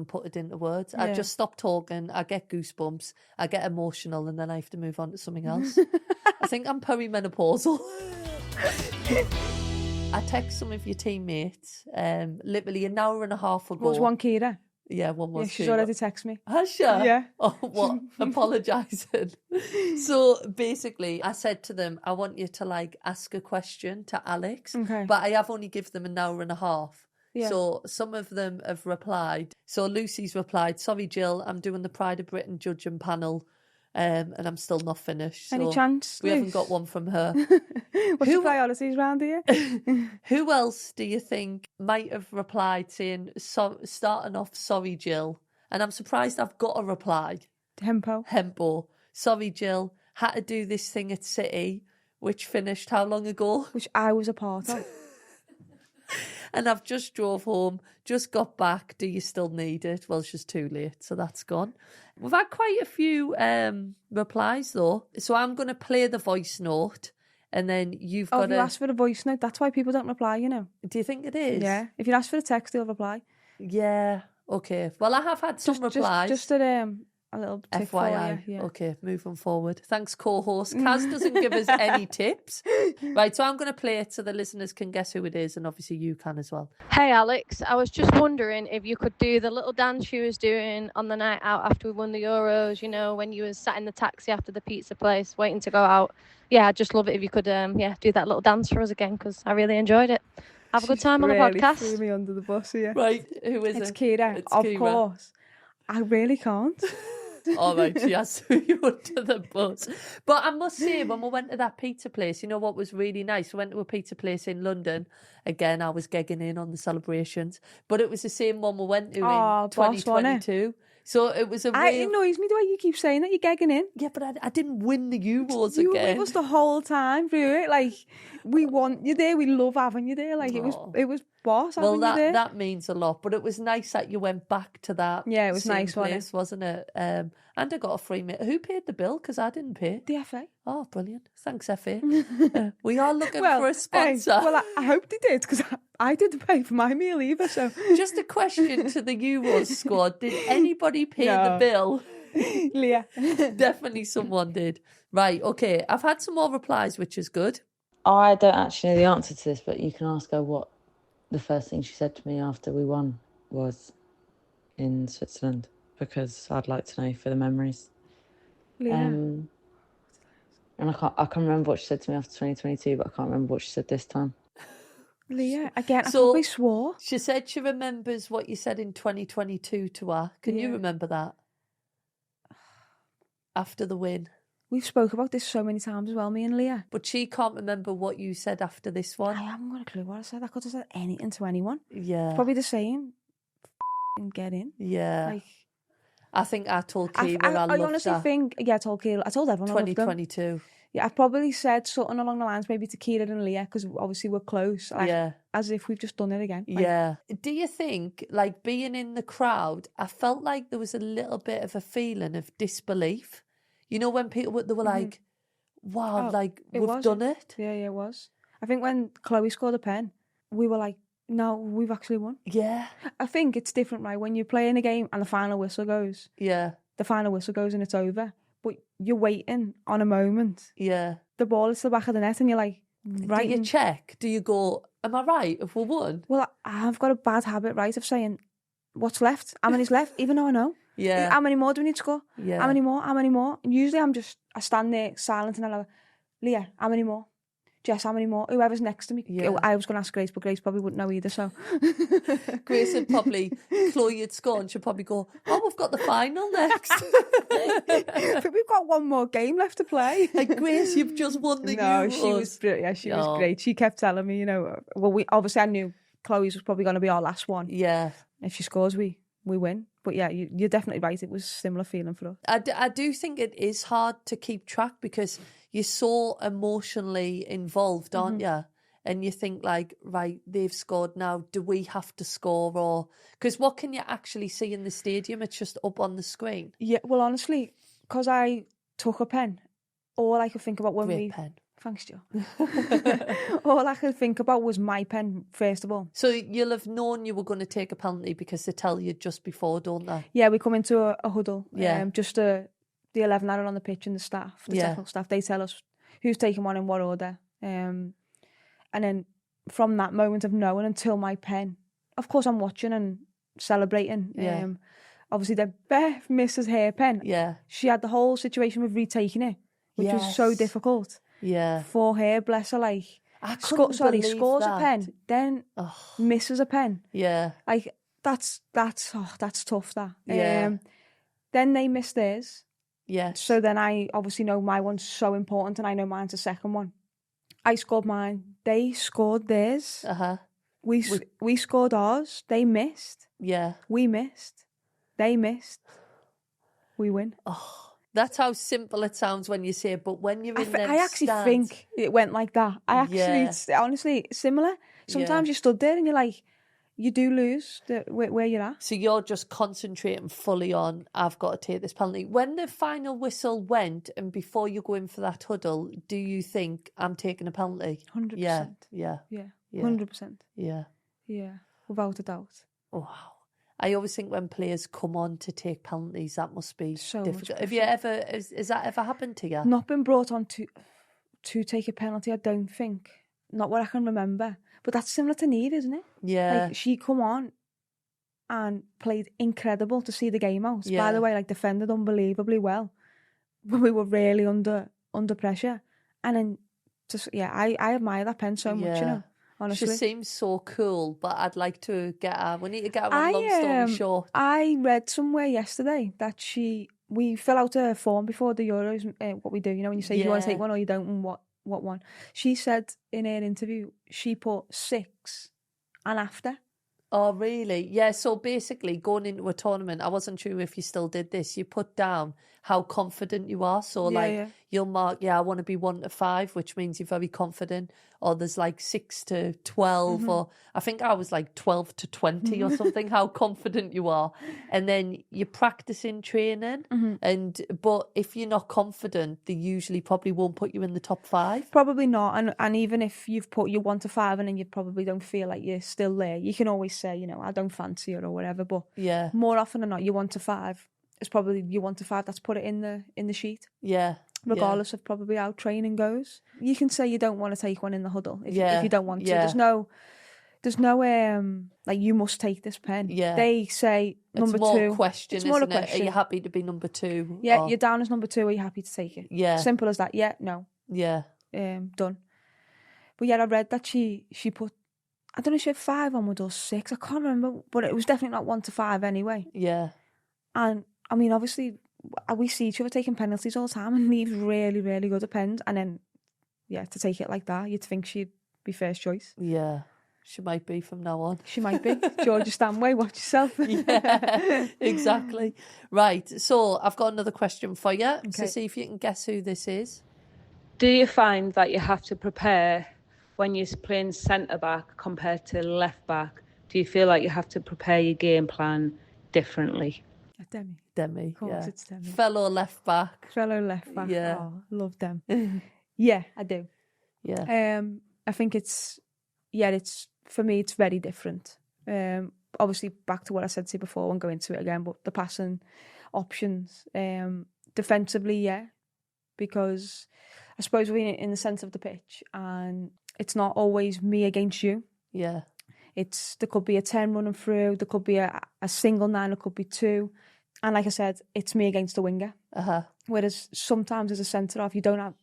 put it into words. I just stop talking, I get goosebumps, I get emotional, and then I have to move on to something else. I think I'm perimenopausal. I text some of your teammates literally an hour and a half ago. What was one, Kira? Yeah, one was. Yeah, she's already texted me. Has she? Yeah. Oh, what? Apologising. So basically, I said to them, I want you to like ask a question to Alex, but I have only given them an hour and a half. Yeah. So some of them have replied. So Lucy's replied, sorry, Jill, I'm doing the Pride of Britain judging panel and I'm still not finished. Any so chance, we Luce? haven't got one from her. What's your priorities around here? Who else do you think might have replied saying, starting off, sorry, Jill? And I'm surprised I've got a reply. Hempo. Sorry, Jill, had to do this thing at City, which finished how long ago? Which I was a part of. And I've just drove home, just got back. Do you still need it? Well, it's just too late, so that's gone. We've had quite a few replies, though. So I'm going to play the voice note, and then you've got to... you asked for the voice note? That's why people don't reply, you know. Do you think it is? Yeah. If you ask for the text, they'll reply. Yeah. Okay. Well, I have had some replies. Just a little tip FYI. for you. Yeah. Okay, moving forward. Thanks, co-host. Kaz doesn't give us any tips. Right, so I'm going to play it so the listeners can guess who it is, and obviously you can as well. Hey, Alex. I was just wondering if you could do the little dance you was doing on the night out after we won the Euros, you know, when you was sat in the taxi after the pizza place waiting to go out. Yeah, I'd just love it if you could do that little dance for us again, because I really enjoyed it. Have a good time on the podcast. Threw me under the bus here. Right, who is it? It's Kira, of course. I really can't. All right, she has threw you under the bus. But I must say, when we went to that pizza place, you know what was really nice? We went to a pizza place in London. Again, I was gigging in on the celebrations. But it was the same one we went to in 2022. So it was a real... It annoys me the way you keep saying that, you're gagging in. Yeah, but I didn't win the Euros You were again. with us the whole time through it. Like, we want you there, we love having you there. Like, it was boss having you there. That means a lot. But it was nice that you went back to that. Yeah, it was nice, place, wasn't it? And I got a free meal. Who paid the bill? Because I didn't pay. The FA. Oh, brilliant. Thanks, FA. We are looking for a sponsor. I hope they did, because I didn't pay for my meal either. So just a question to the Euros squad. Did anybody pay the bill? Leah. Definitely someone did. Right, okay. I've had some more replies, which is good. I don't actually know the answer to this, but you can ask her what the first thing she said to me after we won was in Switzerland, because I'd like to know for the memories. Leah. And I can remember what she said to me after 2022, but I can't remember what she said this time. Leah, again, I probably swore. She said she remembers what you said in 2022 to her. Can you remember that? After the win. We've spoke about this so many times as well, me and Leah. But she can't remember what you said after this one. I haven't got a clue what I said. I could have said anything to anyone. Yeah. It's probably the same. Get in. Yeah. Like, I think I told Kira I loved I honestly think, I told Kira, I told everyone 2022. I loved them. Yeah, I've probably said something along the lines maybe to Kira and Leah, because obviously we're close. Like, as if we've just done it again. Like, yeah. Do you think, like, being in the crowd, I felt like there was a little bit of a feeling of disbelief. You know, when people, they were like, wow, we've done it. Yeah, it was. I think when Chloe scored a pen, we were like, no, we've actually won. Yeah. I think it's different, right? When you're playing a game and the final whistle goes. Yeah. The final whistle goes and it's over. But you're waiting on a moment. Yeah. The ball is to the back of the net and you're like, right. Do you check? Do you go, am I right if we won? Well, I've got a bad habit, right, of saying, what's left? How many's left? Even though I know. Yeah. How many more do we need to score? Yeah. How many more? How many more? And usually I stand there silent and I'm like, Leah, how many more? Jess, how many more? Whoever's next to me. Yeah. I was going to ask Grace, but Grace probably wouldn't know either, so. Grace would probably, Chloe would score and she'd probably go, oh, we've got the final next. But we've got one more game left to play. Like, Grace, you've just won the No, she was brilliant. Yeah, she was great. She kept telling me, well, I knew Chloe's was probably going to be our last one. Yeah. If she scores, we win. But yeah, you're definitely right. It was a similar feeling for us. I do think it is hard to keep track because you're so emotionally involved, aren't you? And you think like, right, they've scored now. Do we have to score? Or because what can you actually see in the stadium? It's just up on the screen. Yeah, well, honestly, because I took a pen, all I could think about when Great pen. Thanks, Joe. All I could think about was my pen, first of all. So you'll have known you were going to take a penalty because they tell you just before, don't they? Yeah, we come into a huddle. Yeah. Just the 11 that are on the pitch and the staff, the technical staff, they tell us who's taking one in what order. And then from that moment of knowing until my pen, of course I'm watching and celebrating. Yeah. Obviously, then Beth misses her pen. Yeah. She had the whole situation with retaking it, which was so difficult. Yeah. For her, bless her, like, scores that. a pen, then misses a pen. Yeah. Like, that's tough, that. Yeah. Then they missed theirs. Yes. So then I obviously know my one's so important and I know mine's the second one. I scored mine. They scored theirs. We scored ours. They missed. Yeah. We missed. They missed. We win. Oh. That's how simple it sounds when you say it, but when you're in them I actually stands, think it went like that. It's honestly similar. Sometimes you stood there and you're like, you do lose where you're at. So you're just concentrating fully on, I've got to take this penalty. When the final whistle went and before you go in for that huddle, do you think, I'm taking a penalty? 100%. Yeah. 100%. Yeah. Yeah, without a doubt. Oh, wow. I always think when players come on to take penalties, that must be so difficult. Have you ever, has that ever happened to you? Not been brought on to take a penalty, I don't think. Not what I can remember. But that's similar to Neve, isn't it? Yeah. Like, she come on and played incredible to see the game out. Yeah. By the way, like, defended unbelievably well. But we were really under pressure. And then, I admire that pen so much, honestly. She seems so cool, but I'd like to get her. We need to get her on long story short. I read somewhere yesterday that we fill out a form before the Euros, what we do, when you say you want to take one or you don't and what one. She said in her interview, she put 6 and after. Oh, really? Yeah, so basically going into a tournament, I wasn't sure if you still did this, you put down how confident you are. So you'll mark, I want to be 1 to 5, which means you're very confident. Or there's like 6 to 12, or I think I was like 12 to 20 or something, how confident you are. And then you practice in training. But if you're not confident, they usually probably won't put you in the top 5. Probably not. And even if you've put your 1 to 5 and then you probably don't feel like you're still there, you can always say, I don't fancy it or whatever. But more often than not, your 1 to 5 is probably your 1 to 5 that's put it in the sheet. Yeah. Regardless of probably how training goes. You can say you don't want to take one in the huddle if you don't want to. There's no like, you must take this pen. Yeah. They say number 2. It's more a question, isn't it? Are you happy to be number 2? Yeah, you're down as number 2. Are you happy to take it? Yeah. Simple as that. Yeah, no. Yeah. Done. But I read that she put, I don't know if she had 5 onward or 6. I can't remember, but it was definitely not 1 to 5 anyway. Yeah. And I mean, obviously, we see each other taking penalties all the time, and Neve's really, really good at pens. And then, to take it like that, you'd think she'd be first choice. Yeah, she might be from now on. She might be. Georgia Stanway, watch yourself. Yeah, exactly. Right, so I've got another question for you. Okay. So see if you can guess who this is. Do you find that you have to prepare when you're playing centre-back compared to left-back? Do you feel like you have to prepare your game plan differently? Demi, of course, it's Demi. Fellow left back. Yeah. Oh, love them. Yeah, I do. Yeah. I think it's for me, it's very different. Obviously, back to what I said to you before, I won't go into it again, but the passing options. Defensively, because I suppose we're in the centre of the pitch and it's not always me against you. Yeah. There could be a 10 running through, there could be a single 9, it could be 2. And like I said, it's me against the winger. Whereas sometimes as a centre-half, you don't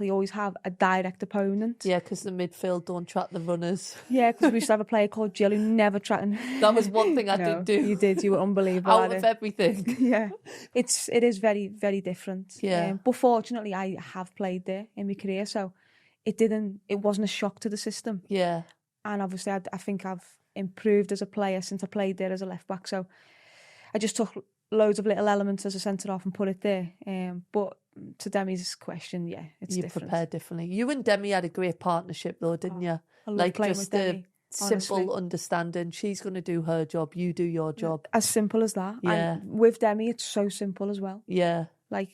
always have a direct opponent. Yeah, because the midfield don't track the runners. Yeah, because we used to have a player called Jill who never tracked. That was one thing I No, did do. You did. You were unbelievable Out at of it. everything. Yeah, it is very, very different. Yeah. But fortunately, I have played there in my career, so it wasn't a shock to the system. Yeah. And obviously, I think I've improved as a player since I played there as a left back. So I just took loads of little elements as a centre half and put it there. But to Demi's question, yeah, it's different. You prepare differently. You and Demi had a great partnership though, didn't you? I love playing with Demi, simple honestly. understanding. She's going to do her job, you do your job. As simple as that. Yeah. And with Demi, it's so simple as well. Yeah. Like,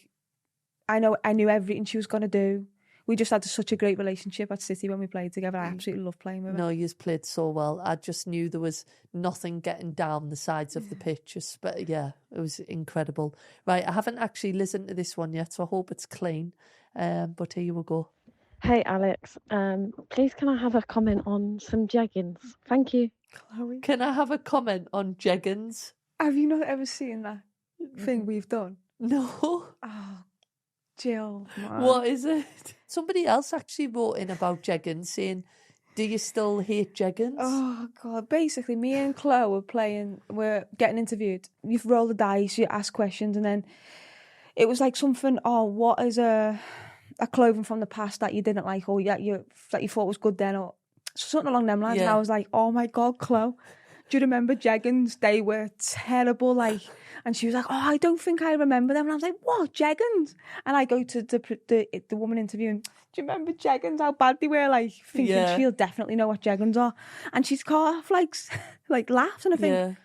I knew everything she was going to do. We just had such a great relationship at City when we played together. I absolutely loved playing with her. No, you've played so well. I just knew there was nothing getting down the sides of the pitch. But yeah, it was incredible. Right, I haven't actually listened to this one yet, so I hope it's clean. But here you go. Hey Alex, please can I have a comment on some jeggings? Thank you. Chloe, can I have a comment on jeggings? Have you not ever seen that thing we've done? No. Oh, Jill, man. What is it? Somebody else actually wrote in about jeggings saying, do you still hate jeggings? Oh, God. Basically, me and Chloe we're getting interviewed. You roll the dice, you ask questions, and then it was like something, what is a clothing from the past that you didn't like, or that you thought was good then, or something along them lines. Yeah. And I was like, oh my God, Chloe, do you remember jeggings? They were terrible, like. And she was like, I don't think I remember them. And I was like, what, jeggings? And I go to the woman interviewing, do you remember jeggings, how bad they were? Like, thinking she'll definitely know what jeggings are. And she's half like laughs, and I think,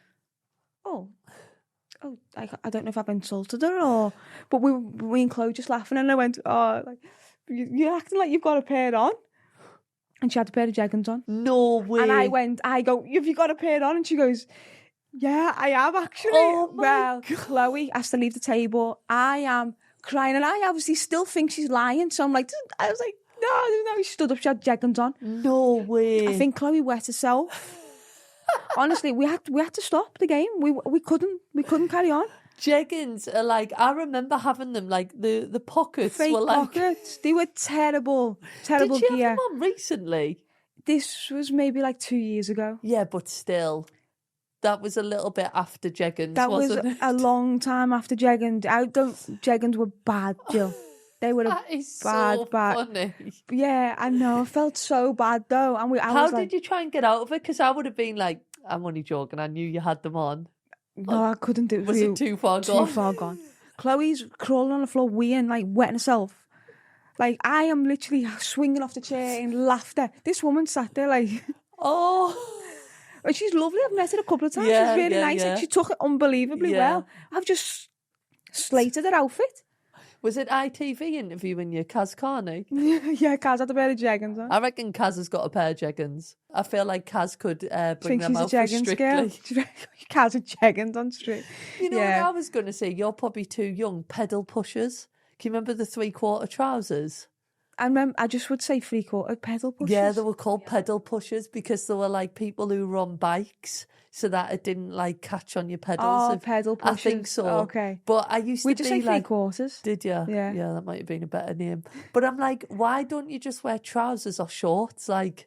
I don't know if I've insulted her or... But we and Chloe just laughing, and I went, you're acting like you've got a pair on. And she had a pair of jeggings on. No way. And I go, have you got a pair on? And she goes... Yeah, I have actually. Oh my well, God. Chloe has to leave the table. I am crying, and I obviously still think she's lying. So I was like, no. She stood up, she had jeggings on. No way. I think Chloe wet herself. Honestly, we had to stop the game. We couldn't carry on. Jeggings are like, I remember having them, like the pockets Fake were like... pockets. They were terrible Did you gear. have them on recently? This was maybe like 2 years ago. Yeah, but still... That was a little bit after jeggings, That wasn't was it? a long time after jeggings. Jeggings were bad, Jill. They were That is bad. so funny. Yeah, I know. I felt so bad though. And How did you try and get out of it? Because I would have been like, I'm only joking. I knew you had them on. No, I couldn't do it. Was it too far gone? Too far gone. Chloe's crawling on the floor, weeing, like wetting herself. Like I am literally swinging off the chair in laughter. This woman sat there like, oh. She's lovely. I've met her a couple of times. Yeah, She's really nice. yeah. Like, she took it unbelievably well. I've just slated her outfit. Was it ITV interviewing you, Kaz Carney? Yeah, Kaz had a pair of jeggings on. I reckon Kaz has got a pair of jeggings. I feel like Kaz could bring them out for Strictly. Kaz had jeggings on Strictly. You know what I was going to say? You're probably too young. Pedal pushers. Can you remember the 3/4 trousers? I just would say 3/4 pedal pushers. Yeah, they were called pedal pushers because they were like people who were on bikes so that it didn't like catch on your pedals. Oh, pedal pushers. I think so. Okay. But I used to just be say like... 3/4. Did you? Yeah. Yeah, that might have been a better name. But I'm like, why don't you just wear trousers or shorts? Like...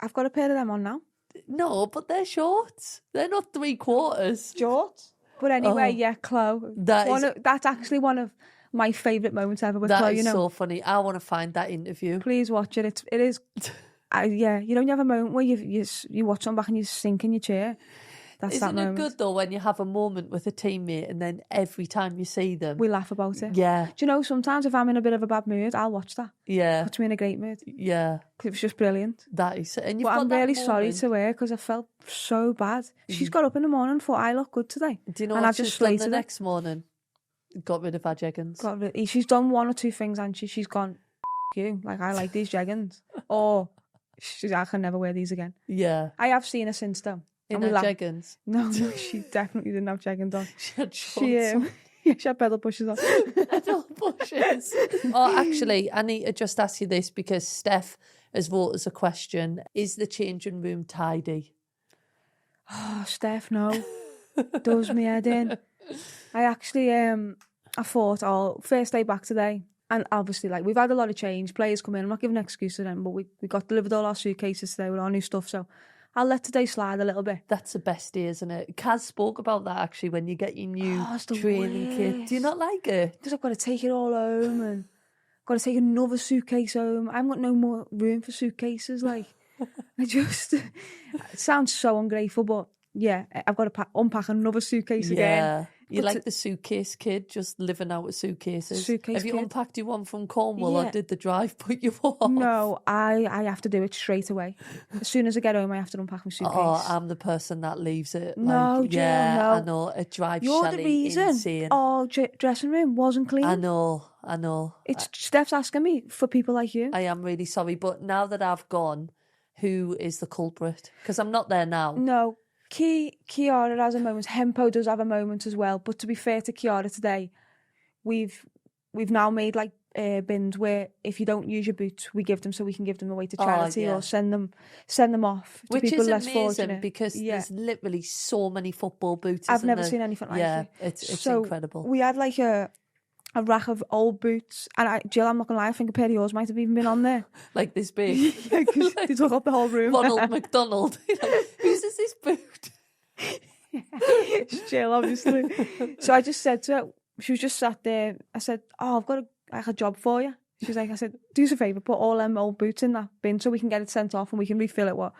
I've got a pair of them on now. No, but they're shorts. They're not 3/4. Shorts. But anyway, yeah, Chloe. That's actually one of my favourite moments ever with Chloe. That is so funny. I want to find that interview. Please watch it. It is. Yeah, you have a moment where you watch them back and you sink in your chair. That's Isn't that moment. it good though when you have a moment with a teammate and then every time you see them we laugh about it? Yeah. Do you know sometimes if I'm in a bit of a bad mood, I'll watch that. Yeah. Puts me in a great mood. Yeah. Because it was just brilliant. That is. And you've but got I'm that really moment. sorry to her because I felt so bad. She's got up in the morning and thought I look good today. Do you know and what I've just she's done the slated next morning? Got rid of her jeggings. She's done one or two things, and she's gone, you. Like, I like these jeggings. Or I can never wear these again. Yeah. I have seen her since though. In her jeggings? No, she definitely didn't have jeggings on. She had shorts on. Yeah, she had pedal pushers on. Pedal pushers. Oh, actually, I need to just ask you this because Steph has wrote us a question. Is the changing room tidy? Oh, Steph, no. Does me head in. I actually, I thought, first day back today. And obviously, like, we've had a lot of change. Players come in. I'm not giving an excuse to them, but we got delivered all our suitcases today with our new stuff. So I'll let today slide a little bit. That's the best day, isn't it? Kaz spoke about that, actually, when you get your new it's the training kit. Do you not like it? Because I've got to take it all home and got to take another suitcase home. I haven't got no more room for suitcases. Like, it sounds so ungrateful, but yeah, I've got to unpack another suitcase again. You're like the suitcase kid, just living out of suitcases. Have you unpacked your one from Cornwall or did the drive put you off? No, I have to do it straight away. As soon as I get home, I have to unpack my suitcase. Oh, I'm the person that leaves it. No, Jill, no. I know. It drives You're Shelley the reason insane. our dressing room wasn't clean. I know. It's Steph's asking me for people like you. I am really sorry, but now that I've gone, who is the culprit? Because I'm not there now. No. Kiara has a moment. Hempo does have a moment as well. But to be fair to Kiara today, we've now made like bins where if you don't use your boots, we give them so we can give them away to charity or send them off to Which people is less amazing fortunate. Because there's literally so many football boots. I've never seen anything like it. Yeah, it's incredible. We had like a rack of old boots, and Jill, I'm not gonna lie, I think a pair of yours might have even been on there. Like this big. Yeah, because they took up the whole room. Ronald McDonald. Whose is this boot? It's Jill, obviously. So I just said to her, she was just sat there. I said, I've got a job for you. She was like, I said, do us a favour, put all them old boots in that bin so we can get it sent off and we can refill it.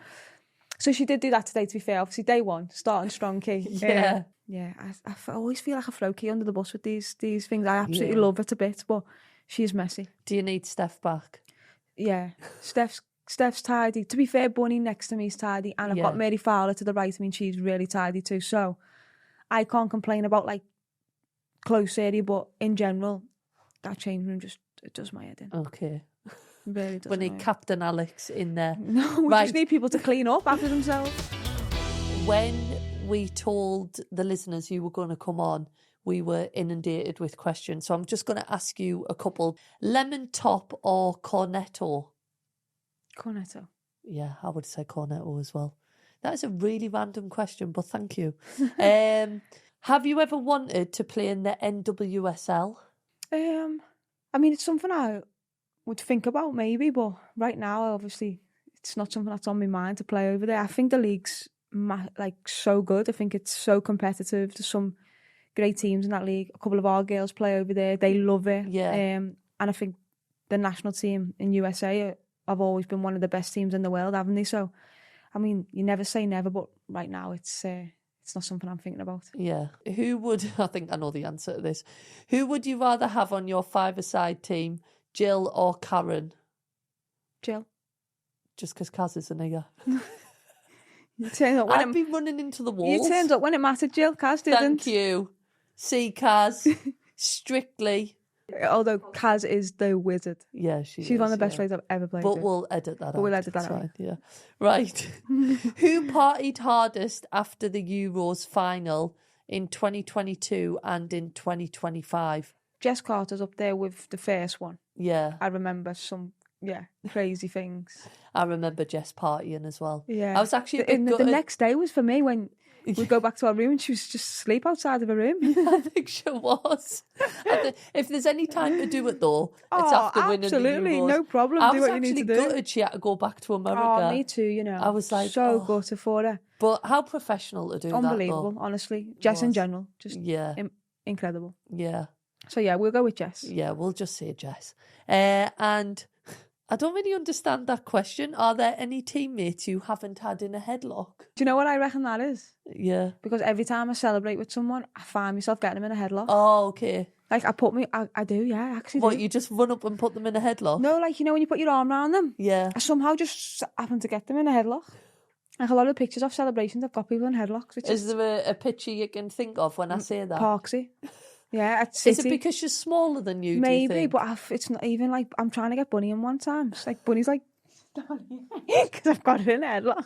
So she did do that today, to be fair. Obviously, day one, starting strong, Key. Yeah. I always feel like I throw Key under the bus with these things. I absolutely love her to bits, but she is messy. Do you need Steph back? Yeah. Steph's tidy. To be fair, Bunny next to me is tidy, and I've got Mary Fowler to the right. I mean, she's really tidy too. So I can't complain about like close area, but in general, that change room it does my head in. Okay. It really does. We need Captain Alex in there. No, we just need people to clean up after themselves. When we told the listeners you were going to come on, we were inundated with questions. So I'm just going to ask you a couple. Lemon top or cornetto? Cornetto. Yeah, I would say cornetto as well. That is a really random question, but thank you. Have you ever wanted to play in the NWSL? I mean, it's something I would think about maybe, but right now, obviously, it's not something that's on my mind to play over there. I think the league's so good. I think it's so competitive. There's some great teams in that league. A couple of our girls play over there. They love it. Yeah. And I think the national team in USA have always been one of the best teams in the world, haven't they? So, I mean, you never say never, but right now it's not something I'm thinking about. Yeah. I think I know the answer to this. Who would you rather have on your five-a-side team, Jill or Karen? Jill. Just because Kaz is a nigger. You turned up when I'd be running into the walls. You turned up when it mattered, Jill. Kaz didn't. Thank you. See, Kaz. Strictly. Although Kaz is the wizard. Yeah, she's one of the best players I've ever played. But we'll edit that out. We'll edit that out. Yeah. Right. Who partied hardest after the Euros final in 2022 and in 2025? Jess Carter's up there with the first one. Yeah. I remember some crazy things. I remember Jess partying as well. Yeah. I was actually a bit the next day was for me when we go back to our room and she was just asleep outside of her room. I think she was. If there's any time to do it though, it's after winning the Euros. Absolutely, no problem. Do what you need to do. I was actually gutted she had to go back to America. Oh, me too, you know. I was like, so gutted for her. But how professional to do that, Unbelievable, honestly. Jess in general, just incredible. Yeah. So yeah, we'll go with Jess. Yeah, we'll just say Jess. And I don't really understand that question. Are there any teammates you haven't had in a headlock? Do you know what I reckon that is? Yeah. Because every time I celebrate with someone, I find myself getting them in a headlock. Oh, okay. Like I do, yeah, I actually What, do. you just run up and put them in a headlock? No, like, you know when you put your arm around them? Yeah. I somehow just happen to get them in a headlock. Like a lot of pictures of celebrations, I've got people in headlocks. Is there a picture you can think of when I say that? Parksy. Yeah, at City. Is it because she's smaller than you, Maybe, do you think? but it's not even like, I'm trying to get Bunny in one time. It's like, Bunny's like, because I've got it in a headlock.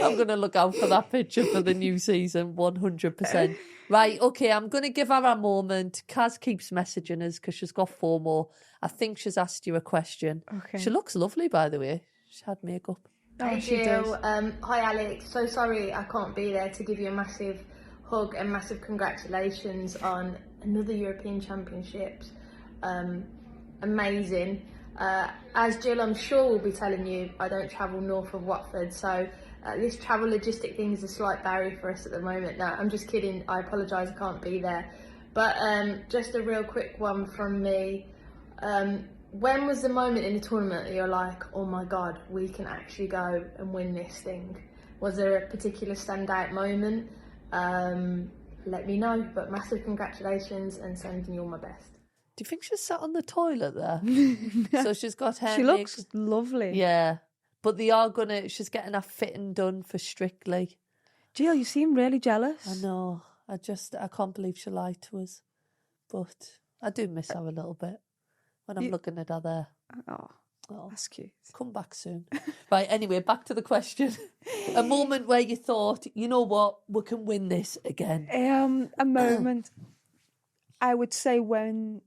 I'm going to look out for that picture for the new season, 100%. Right, okay, I'm going to give her a moment. Kaz keeps messaging us because she's got 4 more. I think she's asked you a question. Okay. She looks lovely, by the way. She's had makeup. Oh, she does. Hi Alex, so sorry I can't be there to give you a massive hug and massive congratulations on another European Championships. Amazing. As Jill, I'm sure, will be telling you, I don't travel north of Watford, so this travel logistic thing is a slight barrier for us at the moment. No, I'm just kidding. I apologise, I can't be there. But just a real quick one from me. When was the moment in the tournament that you're like, oh my God, we can actually go and win this thing? Was there a particular standout moment? Let me know, but massive congratulations and sending you all my best. Do you think she's sat on the toilet there? So she's got her... She looks lovely. Yeah. But she's getting her fitting done for Strictly. Jill, you seem really jealous. I know. I can't believe she lied to us. But I do miss her a little bit when I'm looking at her there. Oh, that's cute. Come back soon. Right, anyway, back to the question. A moment where you thought, you know what, we can win this again. A moment, I would say when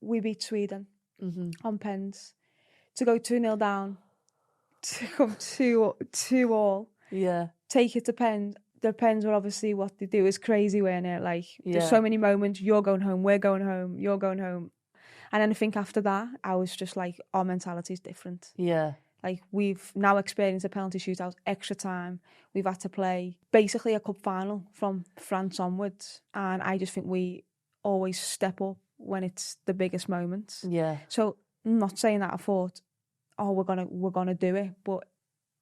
we beat Sweden on pens, to go 2-0 down, to come 2-2 Yeah. take it to pens. The pens were obviously what they do is crazy, weren't it? Like, there's so many moments, you're going home, we're going home, you're going home. And then I think after that, I was just like, our mentality is different. Yeah. Like, we've now experienced a penalty shootout, extra time. We've had to play basically a cup final from France onwards. And I just think we always step up when it's the biggest moments. Yeah. So I'm not saying that I thought, oh, we're gonna do it, but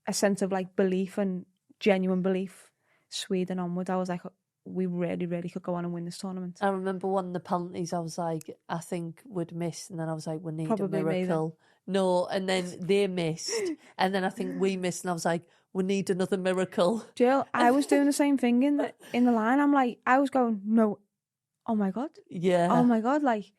a sense of like belief and genuine belief, Sweden onwards, I was like, we really, really could go on and win this tournament. I remember one of the penalties, I was like, I think we'd miss, and then I was like, we need Probably a miracle. No, and then they missed, and then I think we missed, and I was like, we need another miracle. Jill, I was doing the same thing in the line. I'm like, I was going, no, oh my God. Yeah. Oh my God, like,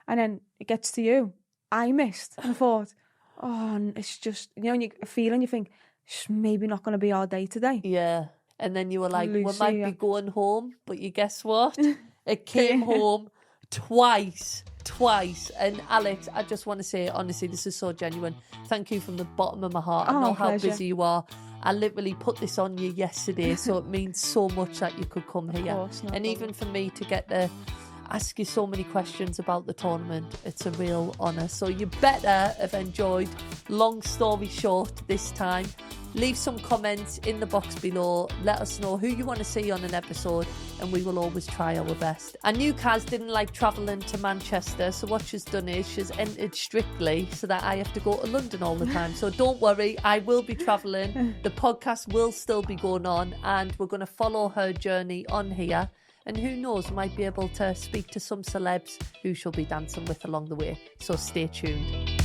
and then it gets to you. I missed, and I thought, oh, and it's just, you know, when you feel and you think, it's maybe not going to be our day today. Yeah. And then you were like, Lucy, we might be going home, but you guess what? It came home twice. And Alex, I just want to say, honestly, this is so genuine. Thank you from the bottom of my heart. I know how pleasure. busy you are. I literally put this on you yesterday, so it means so much that you could come here. Of course, no and problem. even for me to get to ask you so many questions about the tournament, it's a real honour. So you better have enjoyed. Long story short this time. Leave some comments in the box below. Let us know who you want to see on an episode, and we will always try our best. I knew Kaz didn't like travelling to Manchester, so what she's done is she's entered Strictly so that I have to go to London all the time. So don't worry, I will be travelling. The podcast will still be going on, and we're going to follow her journey on here. And who knows, might be able to speak to some celebs who she'll be dancing with along the way. So stay tuned.